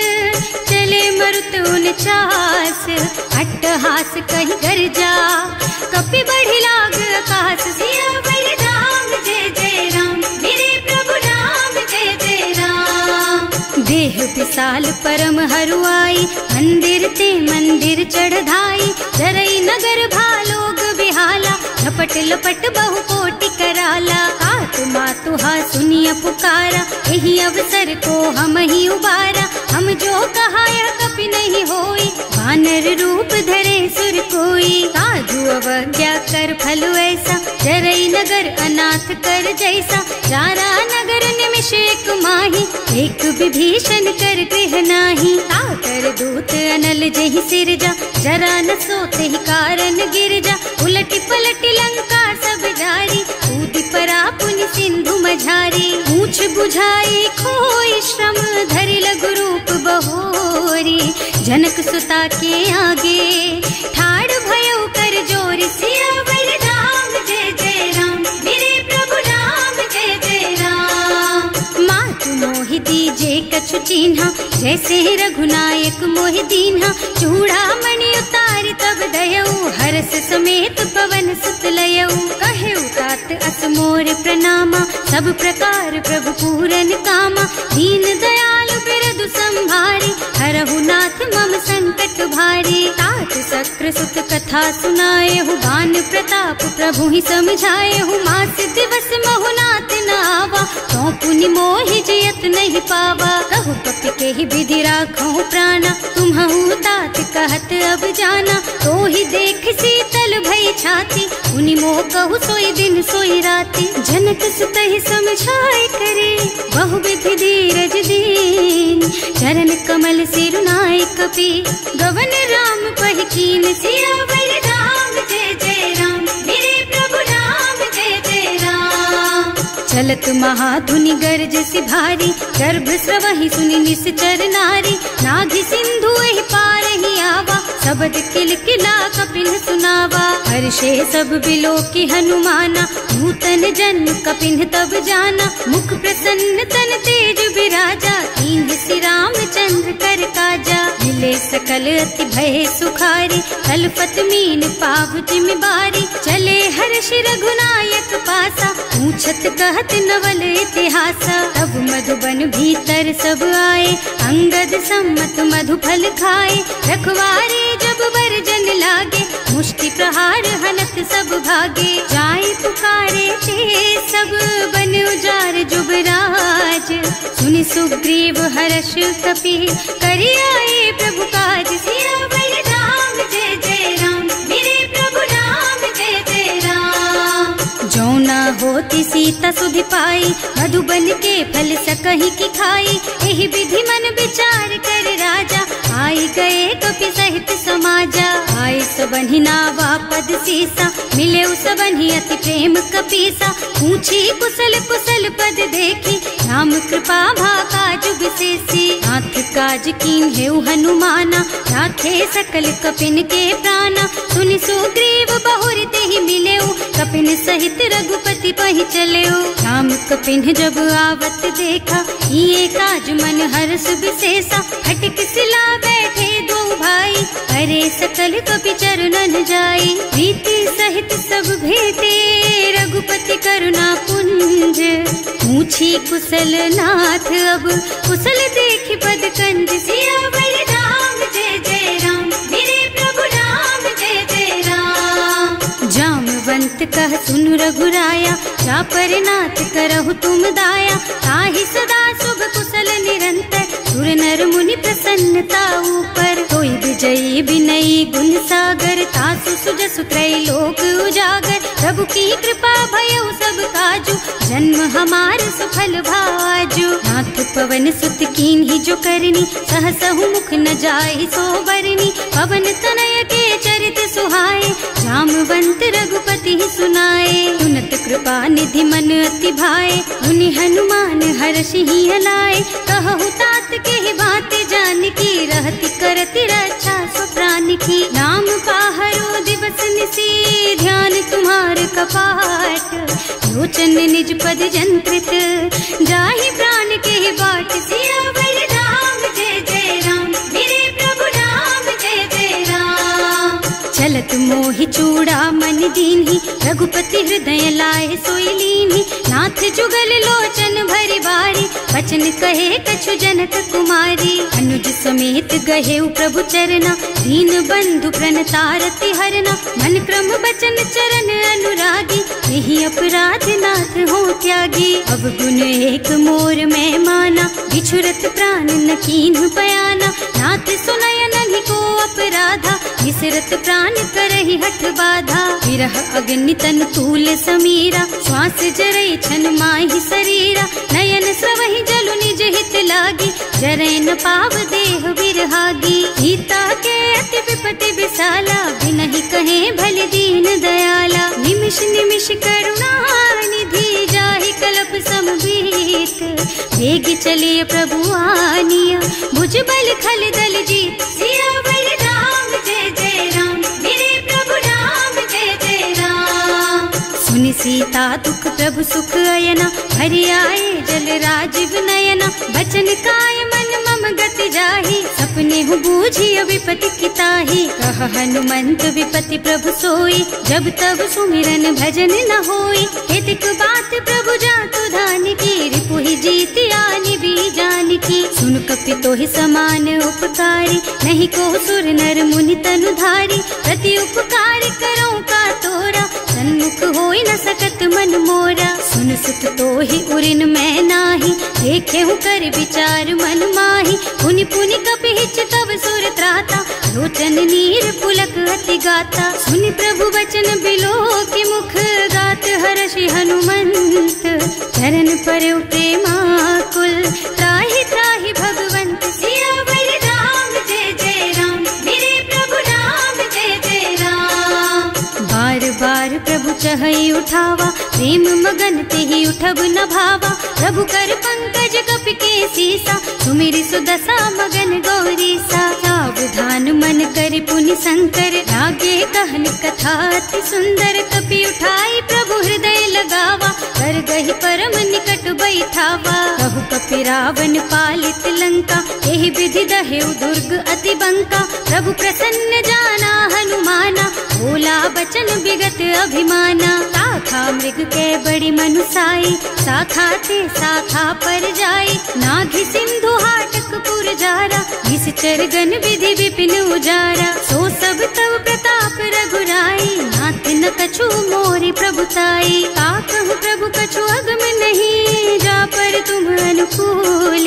चले मरुत उनचास। अट्टहास कहि गर्जा, कपि बढ़ि लाग आकाश। सियावर राम जय जय राम, मेरे प्रभु राम जय जय राम। देह विशाल परम हरुआई, मंदिर ते मंदिर चढ़धाई। जरई नगर भालोग बिहाला, झपट लपट बहु कोटि कराला। आत्मा तुहा सुनिय पुकारा, यही अवसर को हम ही उबारा। हम जो कहा यह कपि नहीं होई, वानर रूप धरे सुर कोई। साधु अवज्ञा कर फल ऐसा, जरई नगर अनाथ कर जैसा। जारा नगर निमिष एक माही, एक विभीषण कर गृह नाही। ताकर दूत अनल जहि सिरजा, जरा न सोते ही कारण गिर जा। उलटी पलटी लंका सब जारी, कूदि परा पुनि सिंधु मझारी। पूछ बुझाई खोई श्रम, धरि लघु रूप बहोरी। जनक सुता के आगे ठाड़ भयो कर जोर, सियावर राम जय जय राम, मेरे प्रभु राम जय जय राम। मातु मोहि दीजे कछु चिन्हा, जैसे रघुनायक मोहि दीन्हा। चूड़ामणि उतारि तब दयऊ, हरस समेत पवन सुत लयऊ। कहेउ तात अस मोर प्रणामा, सब प्रकार प्रभु पूरन कामा। दीन दयालु बिरदु संभारी, हरहु नाथ मम संकट भारी। तात सक्र सुत कथा सुनाएहु, बान प्रताप प्रभु ही समझाएहु। मास दिवस महु नाथ न आवा, तो पुनि मोहि जियत नहीं पावा। कहु कपि के ही विधि राखहु प्राणा, तुम्हु तात कहत अब जाना। तो ही देख शीतल भई छाती, उनि मोह कहु सोई दिन सोई राती। जनक सुतहि समझाए करे, बहु विधि धीरज दीन। चरण कमल सिरुनाए कपि, गवन राम पहि कीन। सियावर राम जय जय राम, मेरे प्रभु राम जय जय राम। चलत महाधुनि गर्ज सि भारी, गर्भ स्रवहि सुनि निश्चर नारी। नाभि सिंधु एहि पारहि आवा, शब्द किलकिला कपिन सुनावा। हर्षे सब बिलो की हनुमाना, नूतन जन्म कपिन तब जाना। मुख प्रसन्न तन तेज विराजा, कीन्ह श्री रामचंद्र कर काजा। मिले सकल अति भय सुखारी, कलपत मीन पाव जिम्मेवारी। चले हर्ष रघुनायक पासा, पूछत कहत नवल इतिहासा। तब मधुबन भीतर सब आए, अंगद सम्मत मधु फल खाए। रखवारे जब बरजन लागे, मुष्टि प्रहार हनत सब भागे। जाए पुकारे ते सब बन उजार जुबराज। सुनि सुग्रीव हर्ष कपि, करि आए प्रभु काज। सियावर राम जय जय राम, मेरे प्रभु राम जय जय राम। जो न होती सीता सुधि पाई, मधुबन के फल सकहि की खाई। एहि विधि मन विचार कर राजा, आई गए कपि सहित समाजा। आए सबन्हि नावा पद सीसा, मिले सबन्हि अति प्रेम कपीसा। पूछी कुशल कुशल पद देखी, राम कृपा भाका जुग सेसी। नाथ काज कीन्हेउ हनुमाना, राखे सकल कपिन के प्राणा। सुनि सुग्रीव बहुर तेहि मिलेउ, कपिन सहित रघुपति पहि चलेउ। राम कपिन जब आवत देखा, ये काज मन हर्ष विशेषा। फटक सिला बैठे दो भाई, अरे सकल कपि चरणन जाई। प्रीति सहित सब भेटे, रघुपति करुणा पुंज। पूछी कुशल नाथ अब, कुशल देखि पद कंज। सियावर राम जय जय राम, मेरे प्रभु राम जय जय राम। जामवंत कह सुनु रघुराया, चापर नाथ करहु तुम दाया। ताहि सदा शुभ कुशल निरंतर, सुर नर मुनि प्रसन्नता ऊपर। कोई विजयी विनयी गुण सागर, तासु सुजसु त्रैलोक उजागर। प्रभु की कृपा भयउ सब काजू, जन्म हमार सुफल भाजू। नाथ पवन सुत कीन्ही जो करनी, सहसहु मुख न जाहि सो बरनी। पवन तनय के चरित सुहाए, जामवंत रघुपति सुनाए। सुनत कृपा निधि मन अति भाए, मुनि हनुमान हर्षि हलाए। कहु तात के बात जानकी, रहति करति रक्षा सो प्राण की। नाम पाहरो दिवस निसी, ध्यान तुम्हार कपाट। लोचन निज पद जंत्रित, जाहि प्राण के बाट। सियावर राम जय जय राम, मेरे प्रभु राम जय जय राम। चलत मोहि चूड़ामणि दीन्ही, रघुपति हृदय लाए सोई लीन्ही। नाथ जुगल लोचन भरि बारी, बचन कहे कछु जनक कुमारी। अनुज समेत गहेउ प्रभु चरना, दीन बंधु प्रणतारति हरना। मन क्रम बचन चरण अनुरागी, यही अपराध नाथ हो त्यागी। अब गुण एक मोर में माना, बिछुरत प्राण न कीन्ह बयाना। नाथ सुनय नन्हि को अपराधा, बिसरत प्राण करहि हठ बाधा। विरह अग्नि तन तूल समीरा, श्वास जरई छन माहि शरीरा। नयन स्रवहि जलु निज हित लागी, जरै न पाव देह बिरहागी। सीता के अति विपति विशाला, बिनहि कहे भल दीन दयाला। निमिष निमिष करुणा निधि, जाहि कलप समबीत। वेग चलिए प्रभु आनिया, भुजबल खल दल जीत। सियावर राम जय जय राम, मेरे प्रभु राम जय जय राम। सुनि सीता दुख प्रभु सुख अयना, हरि आए जल राजीव नयना। बचन काय मन मम गति जाहि, सपने हूँ बूझी विपति किताही। कह हनुमंत विपति प्रभु सोई, जब तब सुमिरन भजन न होई। हितक बात प्रभु जातु धान की, रिपुहि जीति आनि भी जान की। सुन कपि तोहि समान उपकारी, नहीं को सुर नर मुनि तनु धारी। प्रति उपकार करो का तोरा, सन्मुख होई न सकत मन मोरा। सुन सुत तोहि उरिन मैं नाही, देखे हूँ कर विचार मन माही। पुनि पुनि कपि हिच तब सुर त्राता, लोचन नीर पुलक अति गाता। सुनि प्रभु वचन बिलो के मुख, गात हर्षि हनुमंत। चरण परउ प्रेमाकुल, त्राहि त्राहि भगवंत। सियावर राम जय जय राम, मेरे प्रभु राम जय जय राम। बार बार प्रभु चहई उठावा, प्रेम मगन तेहि उठब न भावा। प्रभु कर पंकज कपि के सीसा, सुमिरि सुदशा मगन गौरीसा। सावधान मन कर पुनि शंकर, लागे कहन कथा अति सुंदर। कपि उठाई प्रभु हृदय लगावा, कर गहि परम निकट बैठावा। कहु कपि रावण पालित लंका, एहि विधि दहेउ दुर्ग अति बंका। प्रभु प्रसन्न जाना हनुमाना, बोला बचन विगत अभिमाना। शाखा मृग के बड़ी मनुसाई, शाखा ते शाखा पर जाई। नाघि सिंधु हाटक पुर जारा, निश्चर गण विधि विपिन उजारा। सो सब तव प्रताप रघुराई, नाथ न कछु मोरि प्रभुताई। का कहु प्रभु कछु अगम नहीं, जा पर तुम अनुकूल।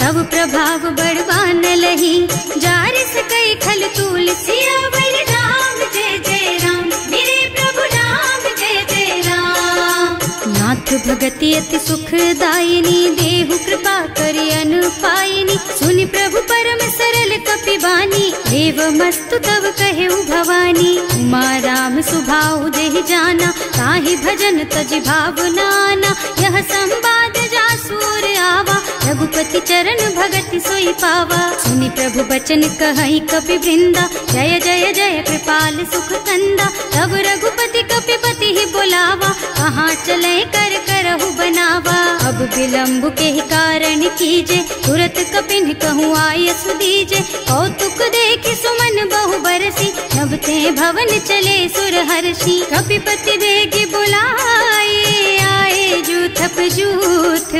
तब प्रभाव बड़वान लही, जारि सकई खल तूल। सियावर राम जय जय राम, मेरे प्रभु राम जय जय राम। नाथ भगति अति सुखदायिनी, देहु कृपा करि अनुपायिनी। सुनि प्रभु परम सरल कपि बानी, देव मस्तु तव कहेउ भवानी। उमा राम सुभाउ जेहि जाना, ताहि भजन तजि भावनाना। यह संवाद जासु और आवा, रघुपति चरण भगति सोई पावा। सुनि प्रभु बचन कहई कपि वृंदा, जय जय जय कृपाल सुख कंदा। तब रघुपति कपि पति ही बोलावा, कहाँ चले कर करहु बनावा। अब विलम्ब के कारण कीजे, तुरत कपिन कहूँ आयस दीजे। कौतुक देखि सुमन बहु बरसी, नभ ते भवन चले सुर हर्षि। कपिपति बेग बुलाए, आए जूथप जूथ।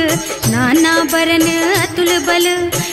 नाना बरन अतुल बल,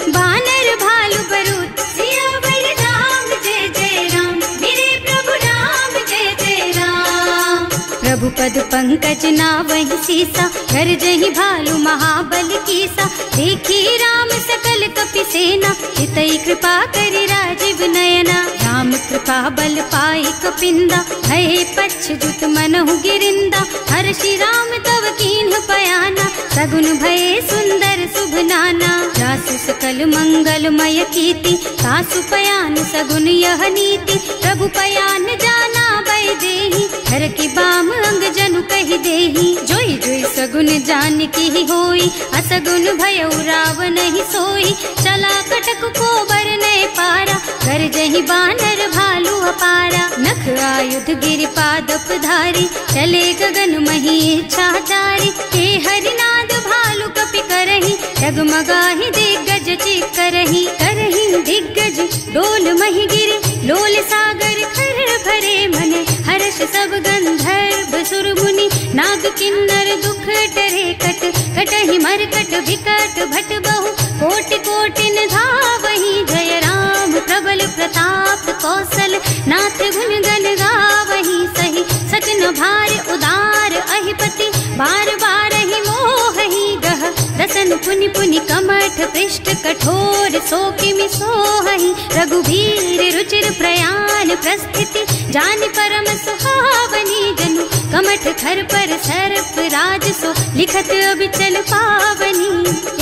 बानर भालु बरूथ। सियावर राम जय जय राम, मेरे प्रभु राम जय जय राम। प्रभु पद पंकज नावहि सीसा, कर जहि भालु महाबल कीसा। देखी राम सकल कपि सेना, हितई कृपा करि राजीव नयना। राम कृपा बल पाई कपिंदा, भये पच्छ्युत मनहु गिरिंदा। हर्षि राम तव कीन्ह पयाना, सगुन भये सुंदर शुभ नाना। जासु सकल मंगलमय कीर्ति, तासु पयान सगुन यह नीति। प्रभु पयान जाना भय देहि, हर की बाम अंग जनु कहि देहि। जोई जोई सगुन जान की होई, असगुन भयउ रावण ही सोई। चला कटक को बरने पारा, कर जहि बानर भालु अपारा। नख आयुध गिरि पादप धारी, चले गगन मही इच्छा जारी। हे हरिनाद भालु कपि करहि, डगमगाहि दिग्गज चित करहि। करहि दिग्गज डोल मही गिरि, लोल सागर खर भरे मन। हर्ष सब गंधर्व सुर मुनि, नाग किन्नर दुख डरे कट। कटहि मरकट विकट भट बहु, कोटि कोटिन धावहि। जय राम प्रबल प्रताप कौशल, नाथ गुण गण गावहि। सही सजन भार उदार अहिपति, बार बार ही मोहि गह। दसन पुनि पुनि कमठ पृष्ठ, कठोर सो किमि सोहि। रघुवीर रुचिर प्रयाण प्रस्थिति, जानि परम सुहावनी। जनु कमठ खर पर सर्प राज सो, लिखत अबिचल पावनी।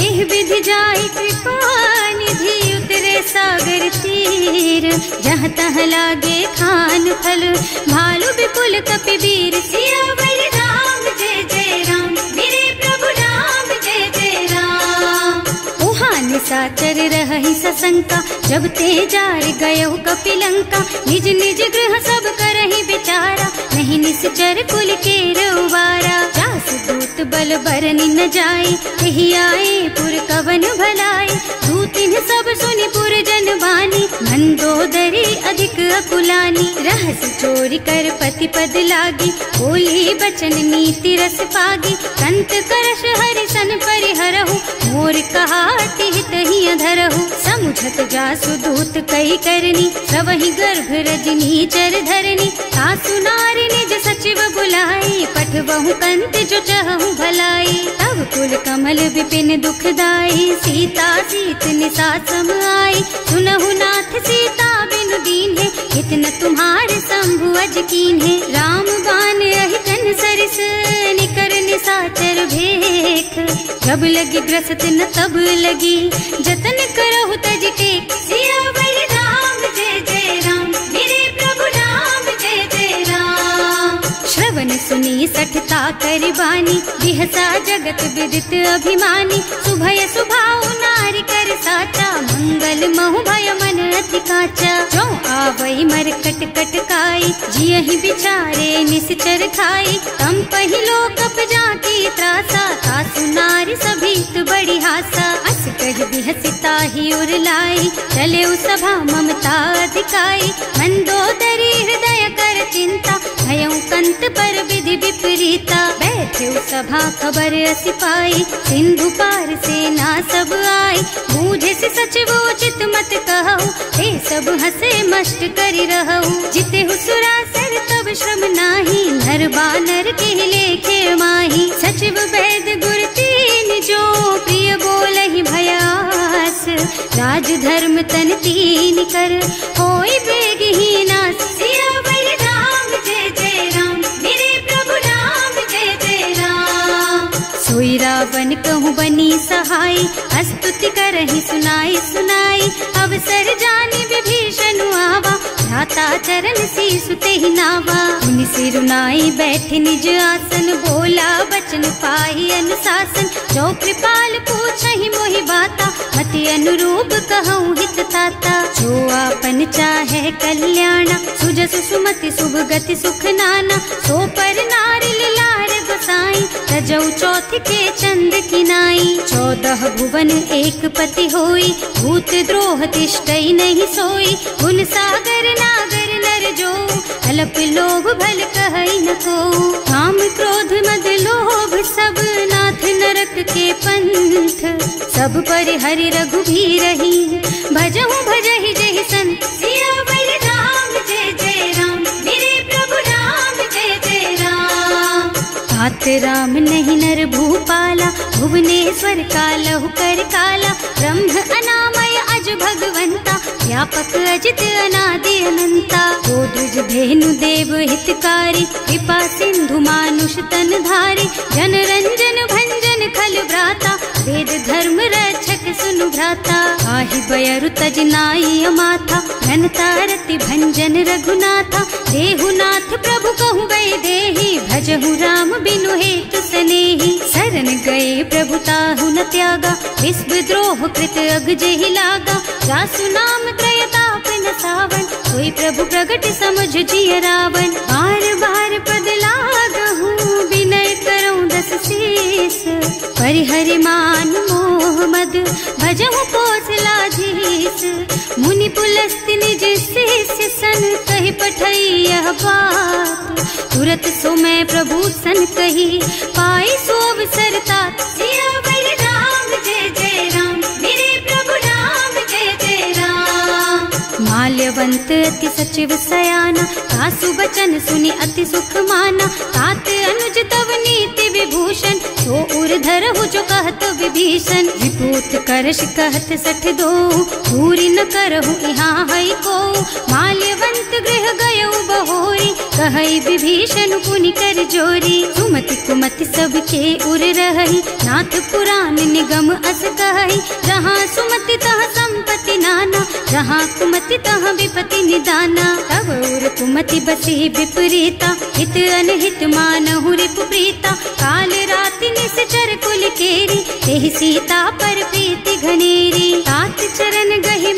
एह विधि जाहि कृपा निधि, उतरे सागर तीर। जहाँ तहाँ लागे खान फल, भालु विपुल कपि वीर। सियावर राम जय जय राम, मेरे प्रभु राम जय जय राम। शंका। जब ते जार गयो कपिलंका, निज निज गृह सब करहि विचारा। नहीं निश्चर कुल के रउबारा, जास दूत बल बरनि न जाई। यही आए पुर कवन भलाई, दूतिन सब सुनि पुर जन बानी। मंदोदरी अधिक अकुलानी, रहस चोरी कर पति पद लागी। बोली बचन नीति रस पागी, कंत करश हरि सन परिहरहु। मोर कहाति हित ही अधरहु, समुझत जासु दूत कही करनी। सबहि गर्भ रजनी चर धरनी, सासु नारी निज सचिव बुलाई। पठबहु कंत जो चहु भलाई, तब कुल कमल विपिन दुखदाई। सीता सीत निसा सम आई, सुनहु नाथ सीता बिनु दीन है। इतना तुम्हारे शंभु अज कीन है, राम बान अहितन सरिस निकर निसाचर भेख। जब लगी ग्रसत न तब लगी, जतन करहु तज टेक। सियावर राम जय जय राम, मेरे प्रभु राम जय जय राम। श्रवण सुनी सठता कर बानी, बिहसा जगत विदित अभिमानी। सुभय सुभाउ नारी कर साचा, मंगल महु भय मन अति काचा। जो आवई मरकट कटकाई, जियहि बिचारे निश्चर खाई। तम पहिलो कप जाकी त्रासा, सासु नारी सभीत बड़ी हासा। अस कह बिहसिता ही उर लाई, चले सभा ममता अधिकाई। मंदोदरी हृदय कर चिंता, भयउ कंत पर विधि विपरीता। बैठे सभा खबर असी पाई, सिंधु पार सेना सब आई। बूझे से सचिव उचित मत कहु, हे सब हसे मस्त करि रहु। जिते हुसुरासर तब श्रम नाही, नर बानर के लेखे माही। सचिव वैद गुर तीन जो, प्रिय बोलहि भयास। राज धर्म तन तीन कर, होई बेगहि नास। सियावर राम जय जय राम, मेरे प्रभु राम जय जय राम। सोई रावण कहूँ बनी सहाय, स्तुति करहि सुनाई सुनाई। अवसर जानी विभीषण आवा, भ्राता चरण सीसु तेहि नावा। मुनि सिरुनाई बैठ निज आसन, बोला बचन पाहि अनुशासन। जो कृपाल पूछहि मोहि बाता, मति अनुरूप कहूँ हित ताता। जो आपन चाहे कल्याणा, सुजसु सुमति शुभ गति सुख नाना। सो पर नारी लार गोसाई, तजौ चौथ के चंद किनाई। 14 भुवन एक पति होई, भूत द्रोह तिष्ठई नहीं सोई। गुण सागर नागर नर जो, अल्प लोभ भल कहई न को। काम क्रोध मद लोभ सब, नाथ नरक के पंथ। सब पर हरि रघुबीरहि, भजहु भजहि जहि संत। सियावर राम जय जय राम, मेरे प्रभु राम जय जय राम। तात राम नहीं नर भूपाला, भुवनेश्वर कालहु कर काला। ब्रह्म अनामय अज भगवंता, व्यापक अजित अनादि अनंता। गोदुज धेनु देव हितकारी, कृपा सिंधु मानुष तन धारी। जन रंजन भंजन खल भ्राता, वेद धर्म रक्षक सुनु भ्राता। आहि बयरु तज नाई अमाथा, घनता रति भंजन रघुनाथा। देहुनाथ प्रभु कहु गए देहि, भजहु राम बिनु हेतु सनेहि। शरण गए प्रभु ताहु न त्यागा, विश्व द्रोह कृत अग जेहि लागा। जासु नाम त्रय ताप न सावन, सोई प्रभु प्रगट समझ जिय रावण। बार बार पद लागहु, विनय करऊं दस शीस। परिहरि मान मोह मद, भजहु कौशलाधीश। मुनि पुलस्त्य निज शिष्य सन, कहि पठई यह बात। तुरत सो मैं प्रभु सन कही, पाई सो अवसर तात। सियावर राम जय जय राम, मेरे प्रभु राम जय जय राम। माल्यवंत अति सचिव सयाना, सासु बचन सुनि अति सुख माना। तात अनुज तव नीति विभूषण, सो उर धरहु जो कहत विभीषण। विभूत करश कहत सठ दो, दूरी न करहु यहाँ हई को। माल्यवंत गृह गयो बहोरी, कहई विभीषण पुनि कर जोरी। सुमति कुमति सबके उर रहई, नाथ पुराण निगम अस कहई। जहाँ सुमति तहाँ संपत्ति नाना, जहाँ कुमति तहाँ विपति निदाना। तब उर कुमति बसी विपरीता, हित अनहित मानहु रिपु प्रीता। काल राति निश्चर कुल केरी, तेहि सीता पर प्रीति घनेरी। तात चरण गहि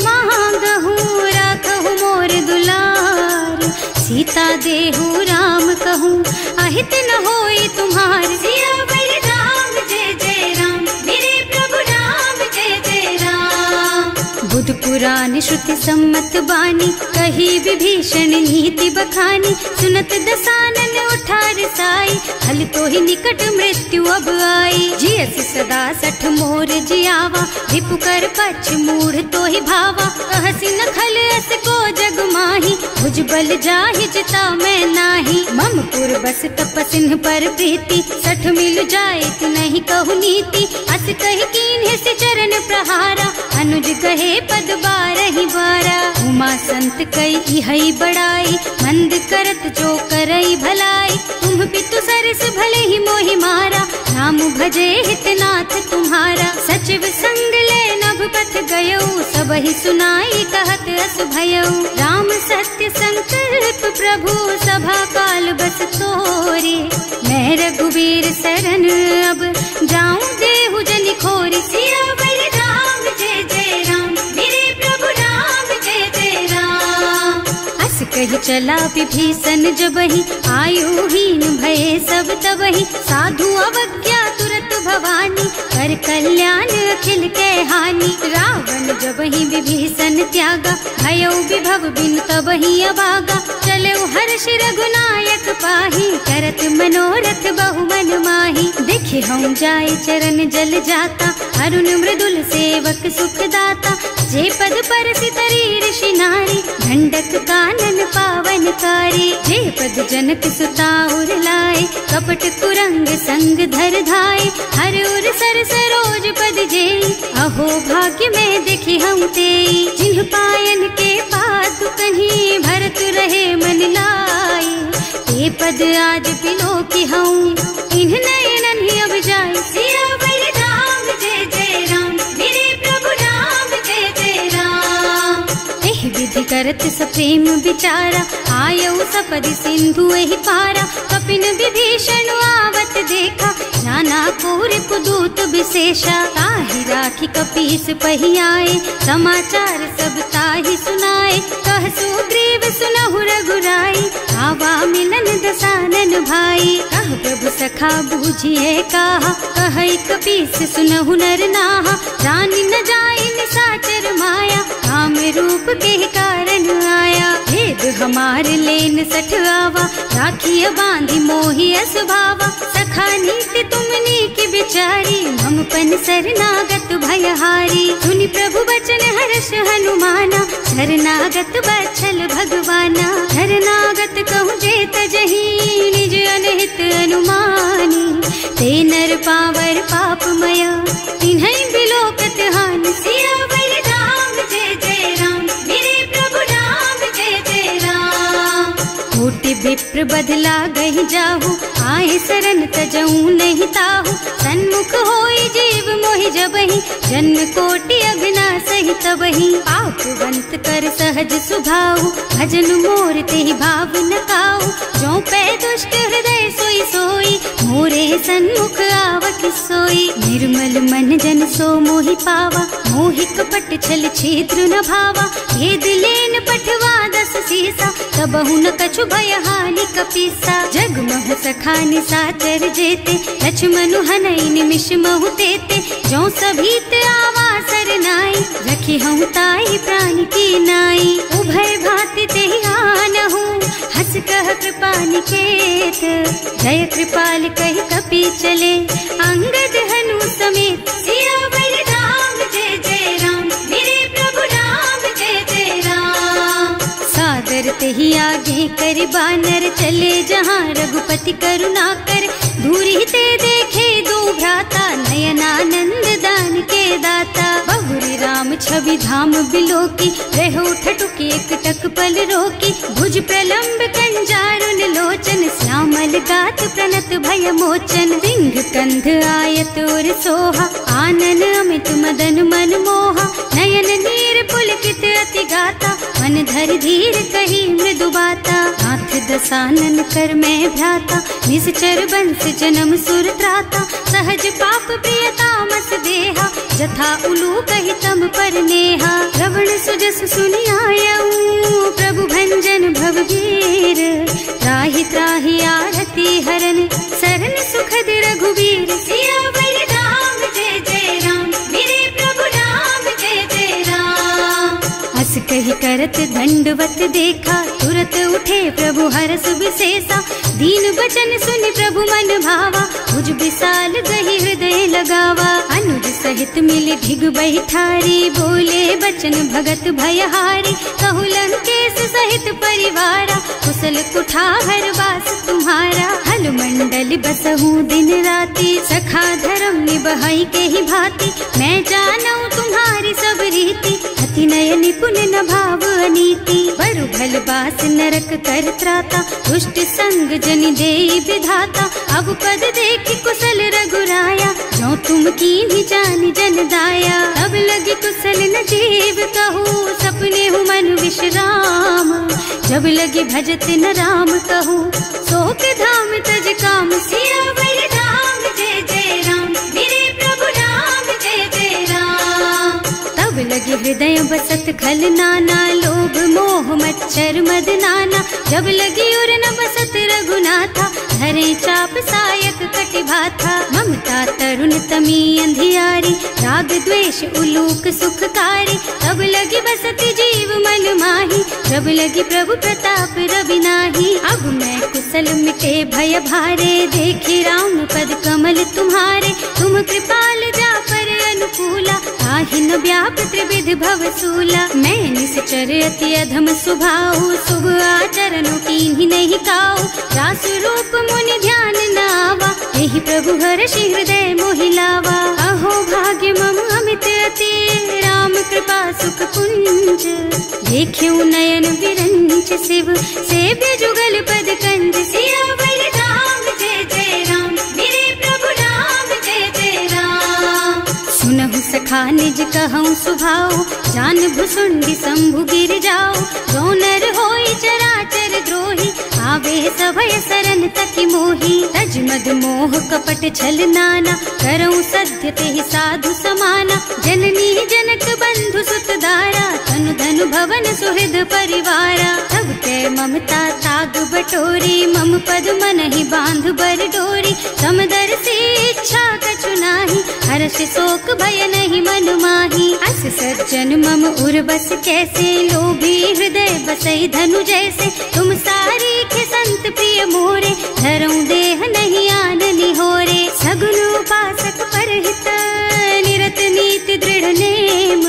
हित न होई तुम्हार। सियावर राम जय जय राम, मेरे प्रभु राम जय जय राम। बुध पुराण श्रुति सम्मत बानी, कही विभीषण नीति बखानी। सुनत दसानन उठार साई, हल तो ही निकट मृत्यु अब आई। जियस सदा सठ मोर जियावा, रिपु कर पछ मूढ़ तो ही भावा। कहसी न खल अस को जग माही, भुज बल जाहि जिता मैं नाही। मम पुर बस तपसिन पर प्रीति, सठ मिल जाए नहीं कहु नीति। अस कही कीन्हे से चरण प्रहारा, अनुज कहे पद बारहि बारा। उमा संत कई हई बड़ाई, मंद करत जो करई भलाई। तुम पितु सरस भले ही मोहि मारा, नाम भजे हितनाथ तुम्हारा। सचिव संग ले नभ पथ गयो, सब ही सुनाई कहत अस भयो। राम सत्य संकल्प प्रभु, सभा काल बस तोरे। मैं रघुवीर शरण अब, जाऊं देहु जनि खोरी। सियावर राम जय जय राम, मेरे प्रभु राम जय जय राम। अस कही चला विभीषण जबहि, आयुहीन भये सब तबहि। साधु अवज्ञा तुरत भवानी, कर कल्याण अखिल के हानि। रावण जबहि विभीषण त्यागा, भयो विभव बिन तबहि अभागा। चलो हर्ष रघुनायक पाहि, करत मनोरथ बहु मन माहि। देखे हम जाय चरण जल जाता, अरुण मृदुल सेवक सुख दाता। जे पद पर सितरी ऋषि नारी, ढंडक कानन पावन कारी। जे पद जनक सुता उर लाए, कपट कुरंग संग धर धाय। हर उर सर सरोज पद जेई, अहो भाग्य में देखी हम तेई। जिन्ह पायन के पातु कहीं, भरत रहे मन लाई। ते पद आज बिलो की हूँ, इन्ह नयनन ही अब जाए। सियावर राम जय जय राम, मेरे प्रभु राम जय जय राम। एहि विधि करत सप्रेम विचारा, आयौ सपदि सिंधु एहि पारा। कपिन विभीषण आवत देखा, नाना कोर कुदूत विशेषा। ताहि राखी कपीस पहि आए, समाचार सब ताहि सुनाए। कह सुग्रीव सुनहु रघुराई, आवा मिलन दसानन भाई। कह प्रभु सखा बूझिए कहा, कहै कपीस सुनहु नर नाहा। रानी न जाए निसाचर माया, राम रूप के कारण आया। भेद हमार लेन सठ आवा, राखिय बांधि मोहि असभावा। सखा नीति तुमनी की बिचारी, हम पन शरणागत भयहारी। सुनि प्रभु वचन हर्ष हनुमाना, शरणागत बछल भगवाना। शरणागत कहूँ जे तजहि, निज अनहित अनुमानी। ते नर पावर पापमय, तिन्है बिलोकत हानि। सियावर राम जय जय राम, मेरे प्रभु राम जय जय राम। कोटि विप्र बदला गहि जाहु, आए शरण तजऊ नहीं ताहु। सन्मुख होई जीव मोहि जबहि, जन्म कोटि अघनासहि तबहि। पापवंत कर सहज सुभाऊ, भजन मोर तेहि भाव न काऊ। जो पै दुष्ट हृदय सोई सोई, मोरे सन्मुख आवत सोई। निर्मल मन जन सो मोहि पावा, मोहि कपट छल छिद्र न भावा। भेद लेन पठवा दस सीसा, तबहु न कछु भय हानि कपीसा। जग महु सखा निसाचर जेते, लक्ष्मण हनई निमिष महु तेते। जो सभीत आवा सरनाई, रखी हूँ ताई प्राण की नाई। उभय भांति तेहि आनहु, हस कह कृपा निकेत। जय कृपाल कहि कपि चले, अंगद हनु समेत। सियावर राम जय जय राम, मेरे प्रभु राम जय जय राम। सादर तेहि आगे कर बानर, चले जहाँ रघुपति करुणा कर। दूरी ते देखे दो भ्राता, नयनानंद दान के दाता। बहुरी राम छवि धाम बिलोकी, रहो ठटुकी एकटक पल रोकी। भुज प्रलंब कंजारुन लोचन, श्यामल गात प्रणत भय मोचन। सिंह कंध आयत और सोहा, आनन अमित मदन मन मोहा। नयन नीर पुलकित अति गाता, मन धर धीर कही मृदु बाता। नाथ दसानन कर मैं भ्राता, निश्चर बंस जन्म सुर त्राता। सहज पाप प्रिय तामस देहा, जथा उलू कहि तम पर नेहा। श्रवण सुजस सुनि आयऊ, प्रभु भंजन भवभीर। त्राहि त्राहि आरती हर बचन सरन सुखद रघुबीर। सियावर राम जय जय राम, मेरे प्रभु राम जय जय राम। हस कही करत दंडवत देखा, तुरत उठे प्रभु हरस विशेषा। दीन बचन सुनि प्रभु मन भावा, भुज विशाल गही हृदय लगावा। अनुज सहित मिली ढिग बैठारी, बोले बचन भगत भयहारी। कहु लंकेश सहित परिवारा, कुशल कुठार वास तुम्हारा। हल मंडल बसहु दिन राति, सखा धर्म निबहाई के ही भांति। मैं जानू तुम्हारी सब रीति, अति नय निपुण न भाव अनीति। बरु भल बास नरक कर त्राता, दुष्ट संग जनि देई विधाता। अब पद देखि कुशल रघुराया, जो तुम कीन्ही जानि जन दाया। अब लगी कुशल न जीव कहूँ, सपने हूँ मन विश्राम। जब लगी भजत न राम कहूँ, शोक धाम तज काम। सियावर राम जय जय राम, मेरे प्रभु राम जय जय राम। तब लगी हृदय बसत खल नाना, लोभ मोह मच्छर मद नाना। जब लगी उर न बसत रघुनाथा, धरे चाप सायक कटि भाथा। ममता तरुण तमी अंधियारी, राग द्वेष उलूक सुखकारी। तब लगी बसती जीव मन माही, जब लगी प्रभु प्रताप रवि नाही। अब मैं कुशल मिटे भय भारे, देखी राम पद कमल तुम्हारे। तुम कृपाल जा पर अनुकूला, ताहि न व्याप त्रिविध भव सूला। मैं निश्चर अति अधम स्वभाव, शुभ आचरणों कीन्ही नहीं काऊ। रास रूप मुनि ध्यान न आवा, यही प्रभु हर्षि हृदय मोहि लावा। अहो भाग्य मम अमित अति, राम कृपा सुख पुंज। देख्यऊ नयन विरंच शिव, सेव्य जुगल पद कंज। सियावर राम जय जय राम, मेरे प्रभु राम जय जय राम। सुनहु सखा निज कहऊँ सुभाऊ, जान भुसुंडी शंभु गिर जाओ। जो नर होई चराचर द्रोही, आवे सभय सरन तकी मोही। तज मद मोह कपट छल नाना, करऊँ सत्य तेहि साधु समाना। जननी जनक बंधु सुत दारा, तनु धनु भवन सुहृद परिवारा। तब के ममता ताग बटोरी, मम पद मन ही बांध बर डोरी। समदर से इच्छा कछु नाही, हर्ष शोक भय नहीं मन माही। अस सज्जन मम उर बस कैसे, लोभी हृदय बसई धनु जैसे। तुम सारी के संत प्रिय मोरे, धरऊं देह नहीं आन निहोरे। सगुन उपासक परहित, निरत नीति दृढ़ नेम।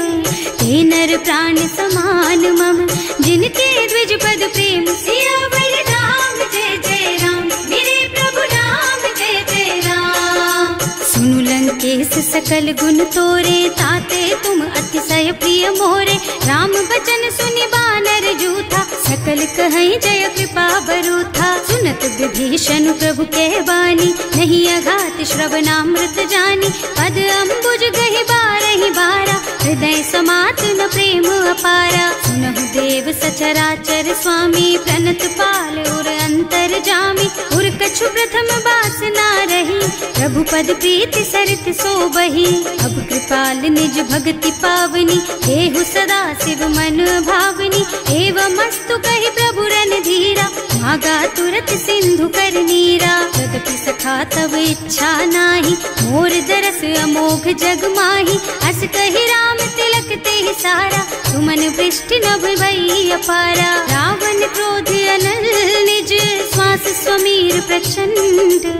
ते नर प्राण समान मम, जिनके द्विज पद प्रेम। सियावर राम जय जय राम, मेरे प्रभु राम जय जय राम। सुनु लंकेश सकल गुण तोरे, ताते तुम अतिशय प्रिय मोरे। राम बचन सुनि बानर जूथा, सकल कहई जय कृपा बरूथा। सुनत विभीषण प्रभु के बानी, नहीं अघात श्रवणामृत जानी। पद अम्बुज गहि बारहि बारा, हृदय समात न प्रेम अपारा। सुनहु देव सचराचर स्वामी, प्रणत पाल उर अंतर जामी। उर कछु प्रथम बास ना रही, प्रभु पद प्रीति सरित सोबही। अब कृपाल निज भक्ति पावनी, देहु सदा शिव मन भावनी। एवं मस्तु कहि प्रभु रन धीरा, मागा तुरत सिंधु कर नीरा। यद्यपि सखा तब इच्छा नाही, मोर दरस अमोघ जग माही। अस कहि राम तिलक तेहि सारा, तुमन वृष्टि नभ भई अपारा। रावण क्रोध अनल निज, श्वास स्वमीर प्रचंड।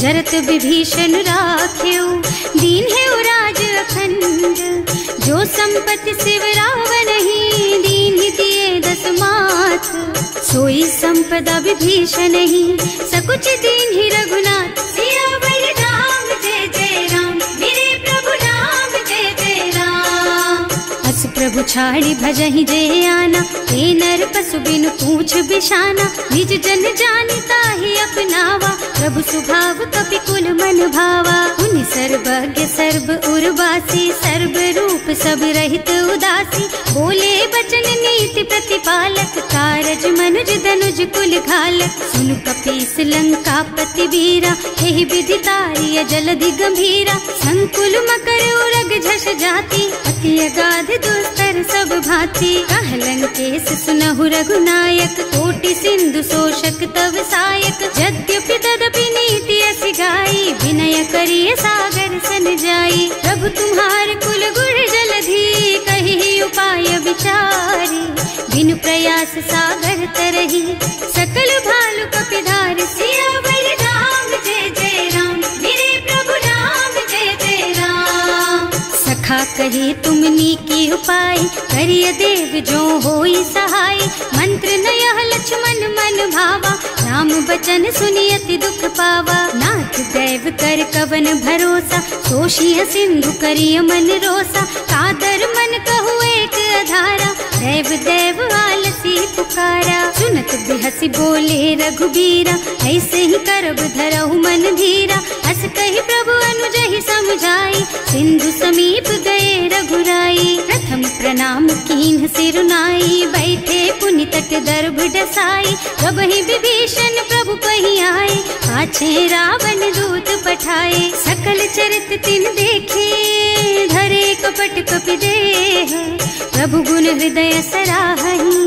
जरत विभीषण राख्यो, दीन है राज अखंड। जो संपत्ति शिव रावण ही, दीन ही दिए दस माथ। सोई संपदा विभीषण ही, सकुच दीन ही रघुनाथ। सियावर राम जय जय राम, मेरे प्रभु राम जय जय राम। अस प्रभु छाड़ी भजहि जय आना, ते नर पशु बिनु पूछ बिशाना। निज जन जानिता ही अपनावा, प्रभु स्वभाव कपि कुल मन भावा। उनि सर्वज्ञ सर्व उर्वासी, सर्व रूप सब रहित उदासी। बोले बचन नीति प्रतिपालक, कारज मनुज धनुज कुल घालक। सुनु कपीस लंकापति वीरा, एहि विधि तारिय जलधि गंभीरा। संकुल मकर उरग झष जाति, अति अगाध दुस्तर सब भांति। कह लंकेश सुनहु रघुनायक, कोटि सिंधु शोषक तव सायक। यद्यपि तदपि नीति विनय करिए सागर सन जाई। प्रभु तुम्हार कुल गुण जलधि कही उपाय विचारी। बिनु प्रयास सागर तरही सकल भालु कपिधार। सियावर राम जय जय राम मेरे प्रभु राम जय जय राम। सखा कहे तुमनी की उपाय करिय देव जो होई सहाय। मंत्र नयह लक्ष्मण मन भावा राम बचन सुनियति दुख पावा। नाथ दैव कर कवन भरोसा सोशिय सिंधु करिय मन रोसा। कादर मन कहु एक अधारा देव देव आलसी पुकारा। सुनत बिहसी बोले रघुबीरा ऐसे ही करब धरहु मन धीरा। हस कही प्रभु अनुजहि समझाई सिंधु समीप गए रघुराई। प्रथम प्रणाम कीन्ह सिरुनाई बैठे पुनि तट दर्भ डसाई। प्रभहि विभीषण प्रभु कहि आए पाछे रावण दूत पठाए। सकल चरित तिन देखे धरे कपट कपि देह। प्रभु गुण हृदय सराहहि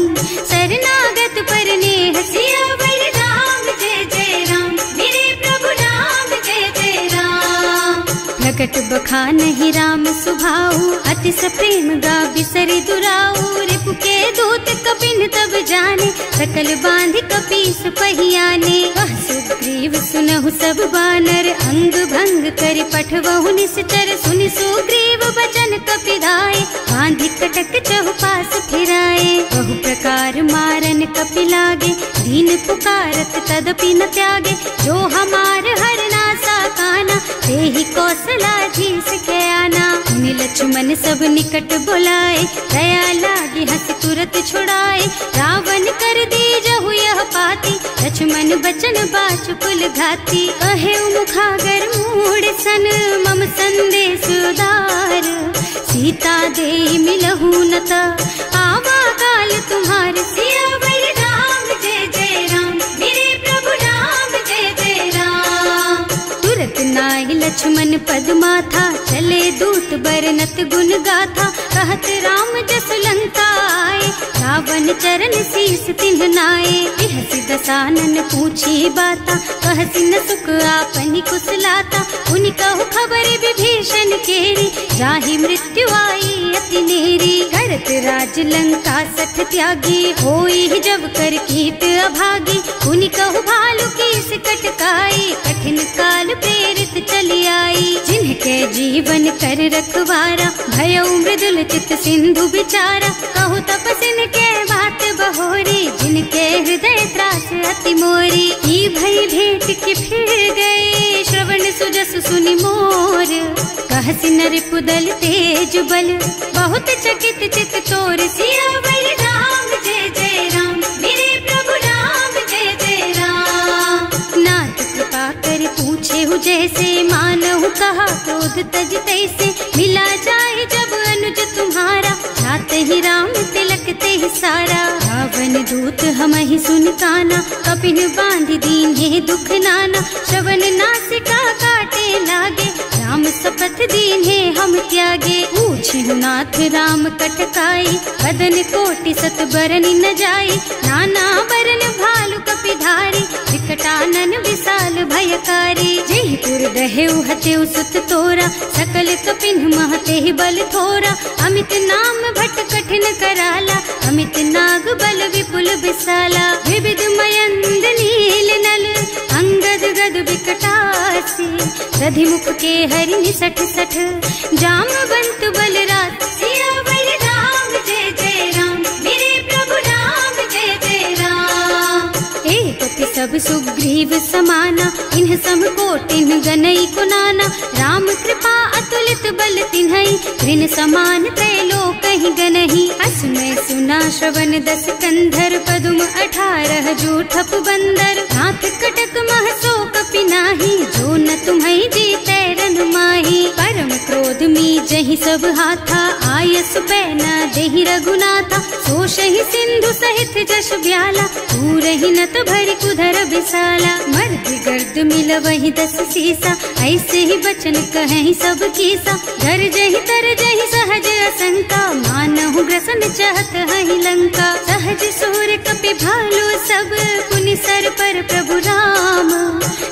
शरणागत पर नेह। सियावर राम जय जय राम मेरे प्रभु राम जय जय राम। प्रकट बखानहि राम सुभाऊ अति सप्रेम गा बिसरि दुराऊ। रिपु के दूत कपिन तब जाने सकल बांधि कपीस पहियाने। वह सुग्रीव सुनहु सब बानर अंग भंग कर पठवहु निश्चर। सुनि सुग्रीव बचन कपिधाय बांधि कटक चहुपास फिराए। बहु प्रकार मारन कपि लागे दीन पुकारत तदपि न त्यागे। जो हमार हरनासा काना तेहि कौशलाधीश के आना। मुनि लक्ष्मण सब निकट बुलाए दया लागी हंस तुरत छुड़ाए। रावण कर दीजहु यह पाती लक्ष्मण बचन बाचुकुल घाती। कहे मुखागर मूढ़ सन मम संदेश उदार। सीता दे मिलहु न ता आवा काल तुम्हार। सियावर राम जय जय राम मेरे प्रभु राम जय जय राम। तुरत नाहि लक्ष्मण पद माथा चले दूत बरनत गुण गाथा। कहत राम जस लंका आए रावण चरण शीस तिन्ह नाए। बिहसि दसानन पूछी बाता कहसि न सुख आपनि कुशलाता। उनि कहु खबर विभीषण केरी जाहि मृत्यु आई अति नेरी। करत राज लंका सठ त्यागी होई जब कर कीट अभागी। उनि कहु भालु कीस कटकाई कठिन काल प्रेरित चली आई। जिनके जीवन कर रखवारा भयउ मृदुल चित सिंधु बिचारा। कहु तपसिन के बात बहोरी जिनके हृदय त्रास अति मोरी। ई भई भेंट के फिर गए श्रवण सुजस सुनि मोर। कहसि नर पुदल तेज बल बहुत चकित चित तोर। सियावर राम जय जय राम मेरे प्रभु राम जय जय राम। नाथ कृपा कर पूछे हु जैसे मानहु कहा क्रोध तज तैसे। मिला जाए जब अनुज तुम्हारा जाते ही राम तिलक ते ही सारा। रावण दूत हमहि सुन काना कपिन बांधि दीन्हे दुख नाना। श्रवण नासिका काटे लागे राम शपथ दीन्हे हम त्यागे। पूछिहु नाथ राम कटकाई बदन कोटि सत बरन न जाई। नाना बरन भालु कपिधारी विकटानन विशाल भयकारी। जेहि पुर दहेउ हतेउ सुत तोरा सकल कपिन महते ही बल थोरा। अमित नाम भट कठिन कराला अमित नाग बल विपुल विशाला। विविध मयंद नील नल अंगद गद विकटासी। दधिमुख के हरि निसठ सठ जामवंत बलराज। सियावर राम जय जय राम मेरे प्रभु राम जय जय राम। एक पति सब सुग्रीव समाना इन्ह सम कोटिन गनई कुनाना। राम कृपा अतुलित बल तिन्हई ऋण समान त्रैलोकहि गनहि। असमय सुना श्रवण दस कंधर पदुम 18 जूठप बंदर। नाथ कटक मह सो कपि नाही जो न तुम्हई जीतै रन माही। परम क्रोध मी जहि सब हाथा आयस पैना देहि रघुनाथा। सोषहि सिंधु सहित जश ब्याला पूरहि नत भरि कुधर विशाला। मर्द गर्द मिलवहि 10 सीसा ऐसे ही बचन कहें सब कीसा। घर जहि तर जहि सहज असंका मानहु ग्रसन चाहत हहि लंका। सहज सुर कपि भालू सब पुनि सर पर प्रभु राम।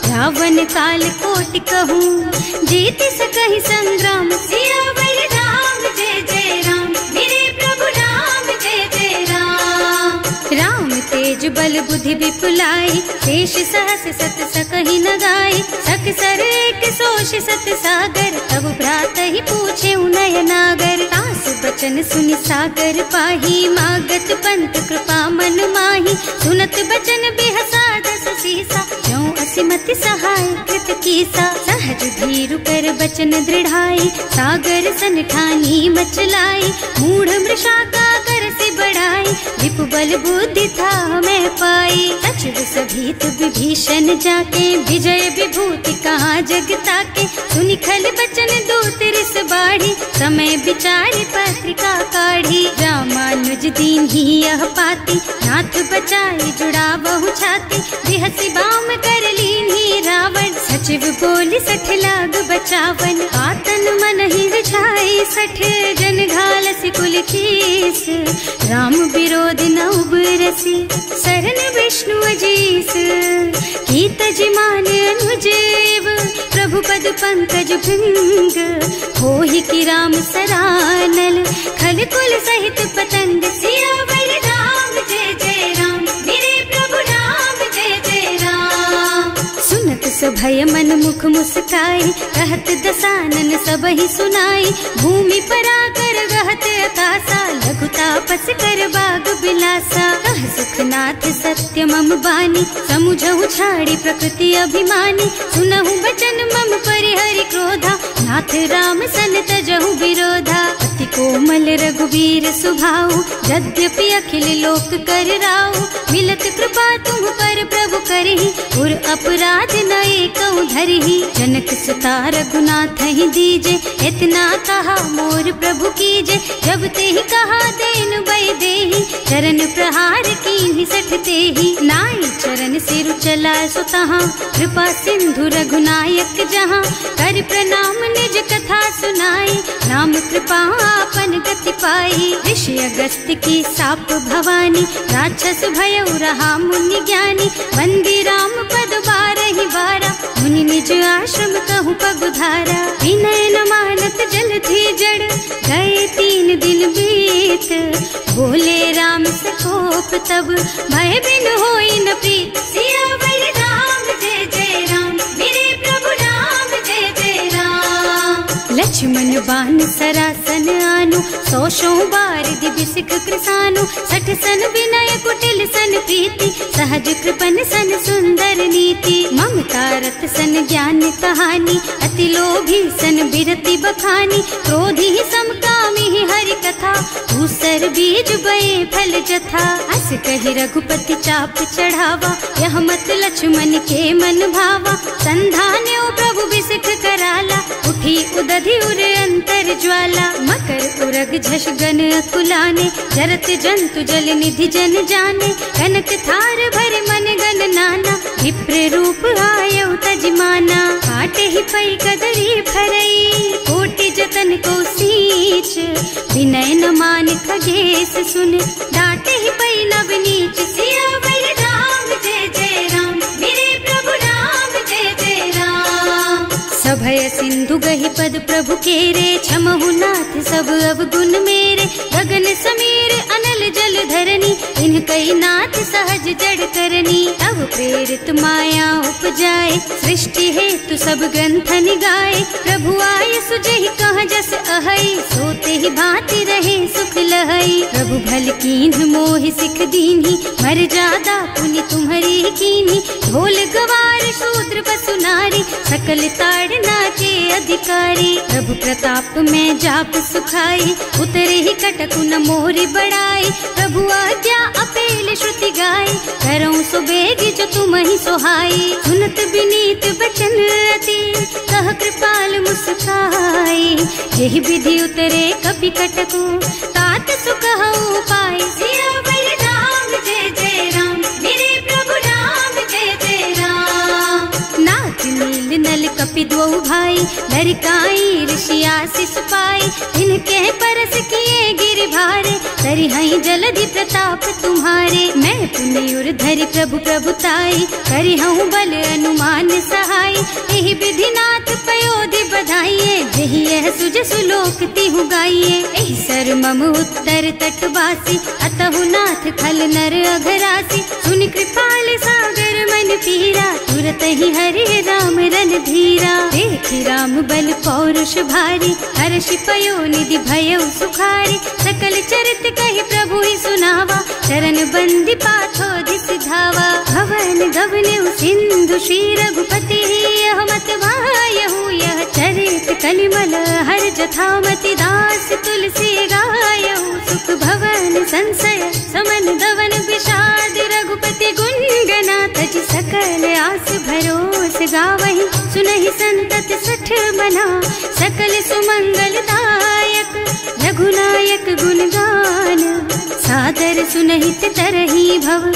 रावण काल कोटि कहूँ जीत सकहि संग्राम। सियावर राम जय जय राम, मेरे प्रभु राम जय जय राम। राम तेज बल बुद्धि विपुलाई, शेष सहस सत सकहि न गाई। सक सर एक सोष सत सागर, तब भ्रात ही पूछे नयन नागर। तास बचन सुनि सागर पाही, मागत पंत कृपा मन माही। सुनत बचन बिहसा दस सीसा, ज्यों असिमति सहाय कृत कीसा। सहज धीरु कर बचन दृढ़ाई, सागर सन ठानी मचलाई। मूढ़ मृषा का कर से बढ़ाई, विपु बल बुद्धि था मैं पाई। सचिव सभीत विभीषण जाके, विजय विभूति कहाँ जग ताके। सुनि खल बचन दूत रिस बाढ़ी, समय विचारि पत्रिका काढ़ी। रामानुज दीन ही यह पाती, नाथ बचाई जुड़ा बहु छाती। बिहसी बाम कर लीन्ही रावण, सचिव बोली सठ लाग बचावन। आतन मन ही रिझाई सठ, जन घालसी कुल कीस। राम विरोध न उबरसी, सरन विष्णु अजीस। कीत जिमान अनुजेव, प्रभु पद पंकज भृंग। होहि की राम सरानल, खल कुल सहित पतंग। सियावर राम जय जय राम, मेरे प्रभु राम जय जय राम। सुनत सभय मन मुख मुस्काई, कहत दसानन सबहि सुनाई। भूमि पराकर गहत आकाशा, लघु तापस कर बाग बिलासा। कह सुखनाथ सत्य मम बानी, समुझहु छाड़ी प्रकृति अभिमानी। सुनहु बचन मम परिहरि क्रोधा, नाथ राम सन तजहु विरोधा। अति कोमल रघुवीर सुभाऊ, यद्यपि अखिल लोक कर राऊ। मिलत कृपा तुम पर प्रभु करहि, उर अपराध न एकौ धरहि। जनक सुता रघुनाथ ही दीजे, इतना कहा मोर प्रभु कीजे। जब ते ही कहा देन बई देहि, चरण प्रहार कीन्ही सठ तेहि। नाई चरण सिरु चला सो तहाँ, कृपा सिंधु रघुनायक जहाँ। कर प्रणाम निज कथा सुनाई, राम कृपा आपन गति पाई। ऋषि अगस्त्य की साप भवानी, राक्षस भयउ रहा मुनि ज्ञानी। बंदी राम पद बारहि बारा, मुनि निज आश्रम कहूँ पगुधारा। विनय न मानत जल थी जड़, गए 3 दिन बीत। बोले राम सकोप तब, भय बिन होई न प्रीत। सियावर राम जय जय राम, मेरे प्रभु राम जय जय राम। लक्ष्मण बान सरासन आनु, 100 बार दिव्य सिख कृसानु। 60 सन विनय कुटिल सन प्रीति, सहज कृपन सन सुंदर नीति। ममता रत सन ज्ञान कहानी, अति लोभी सन बिरति बखानी। क्रोधी समकामी हरि कथा, दूसर बीज बये फल जथा। अस कहि रघुपति चाप चढ़ावा, यह मत लक्ष्मण के मन भावा। संधान्यो प्रभु बिसिख कराला, उठी उदधि उर अंतर ज्वाला। मकर उरग झष गन अकुलाने, जरत जंतु जल निधि जन जाने। कनक थार भर मन गन नाना, विप्र रूप आयउ तजमाना। काटे ही पई कदरी भरई, कोटि जतन को सींच। विनय न मान खगेश सुन, डांटे ही पई नव नीच। सियावर राम जय जय राम, मेरे प्रभु राम जय जय राम। सभय सिंधु गहि पद प्रभु केरे, क्षमहु नाथ सब अवगुण मेरे। गगन समीर अनल जल धरनी, इन्ह कई नाथ सहज जड़ करनी। तब प्रेरित माया उपजाए, सृष्टि हेतु सब ग्रंथन गाए। प्रभु आय सुजहि कह जस अहै, सोते ही भांति रहे सुख लहै। प्रभु भल कीन्ह मोहि सिख दीन्ही, मर्यादा पुनि तुम्हरी कीन्ही। ढोल गवार शूद्र बसु नारी, सकल ताड़ना के अधिकारी। प्रभु प्रताप में जाप सुखाई, उतरे ही कटकु न मोरि बड़ाई। प्रभु आज्ञा अपेल श्रुति गाई, करऊं सो बेग जो तुम ही सोहाई। सुनत विनीत बचन अति, कह कृपाल मुस्काई। यही विधि उतरे कपि कटकु, तात सुकहु पाई। सियावर राम जय जय राम, मेरे प्रभु राम जय जय राम। नाथ नील नल कपि दो भाई, लड़काई ऋषि आशीष पाई। इनके परस किए गिर भारे, करी हई जलधि प्रताप तुम्हारे। मैं पुण्य उर धरि प्रभु प्रभुताई, करी हूँ बल अनुमान सहाय। यही विधिनाथ पयोधि बधाइए, यही यह सुज सुलोक तिहु गाइए। यही सर मम उत्तर तटवासी, अतहु नाथ खल नर अघरासी। सुनि कृपाल सागर मन पीरा, तुरत ही हरि राम रन धीरा। देखि राम बल पौरुष भारी, हर्ष पयो निधि भयो सुखारी। सकल चरित कहि प्रभु ही सुनावा, चरण बंदी पाथो सिधावा। भवन गगन सिंधु श्री रघुपति, यह मत वायहु यह चरित कलिमल हर जथामति। दास तुलसी गायहु, सुख भवन संशय समन दवन विषाद। रघुपति गुण गना तज सकल आस भरोस गावहि। सुनहि संतत सठ मना, सकल सुमंगल दायक। रघुनायक गुण गान, सादर सुनहित तरहि भव।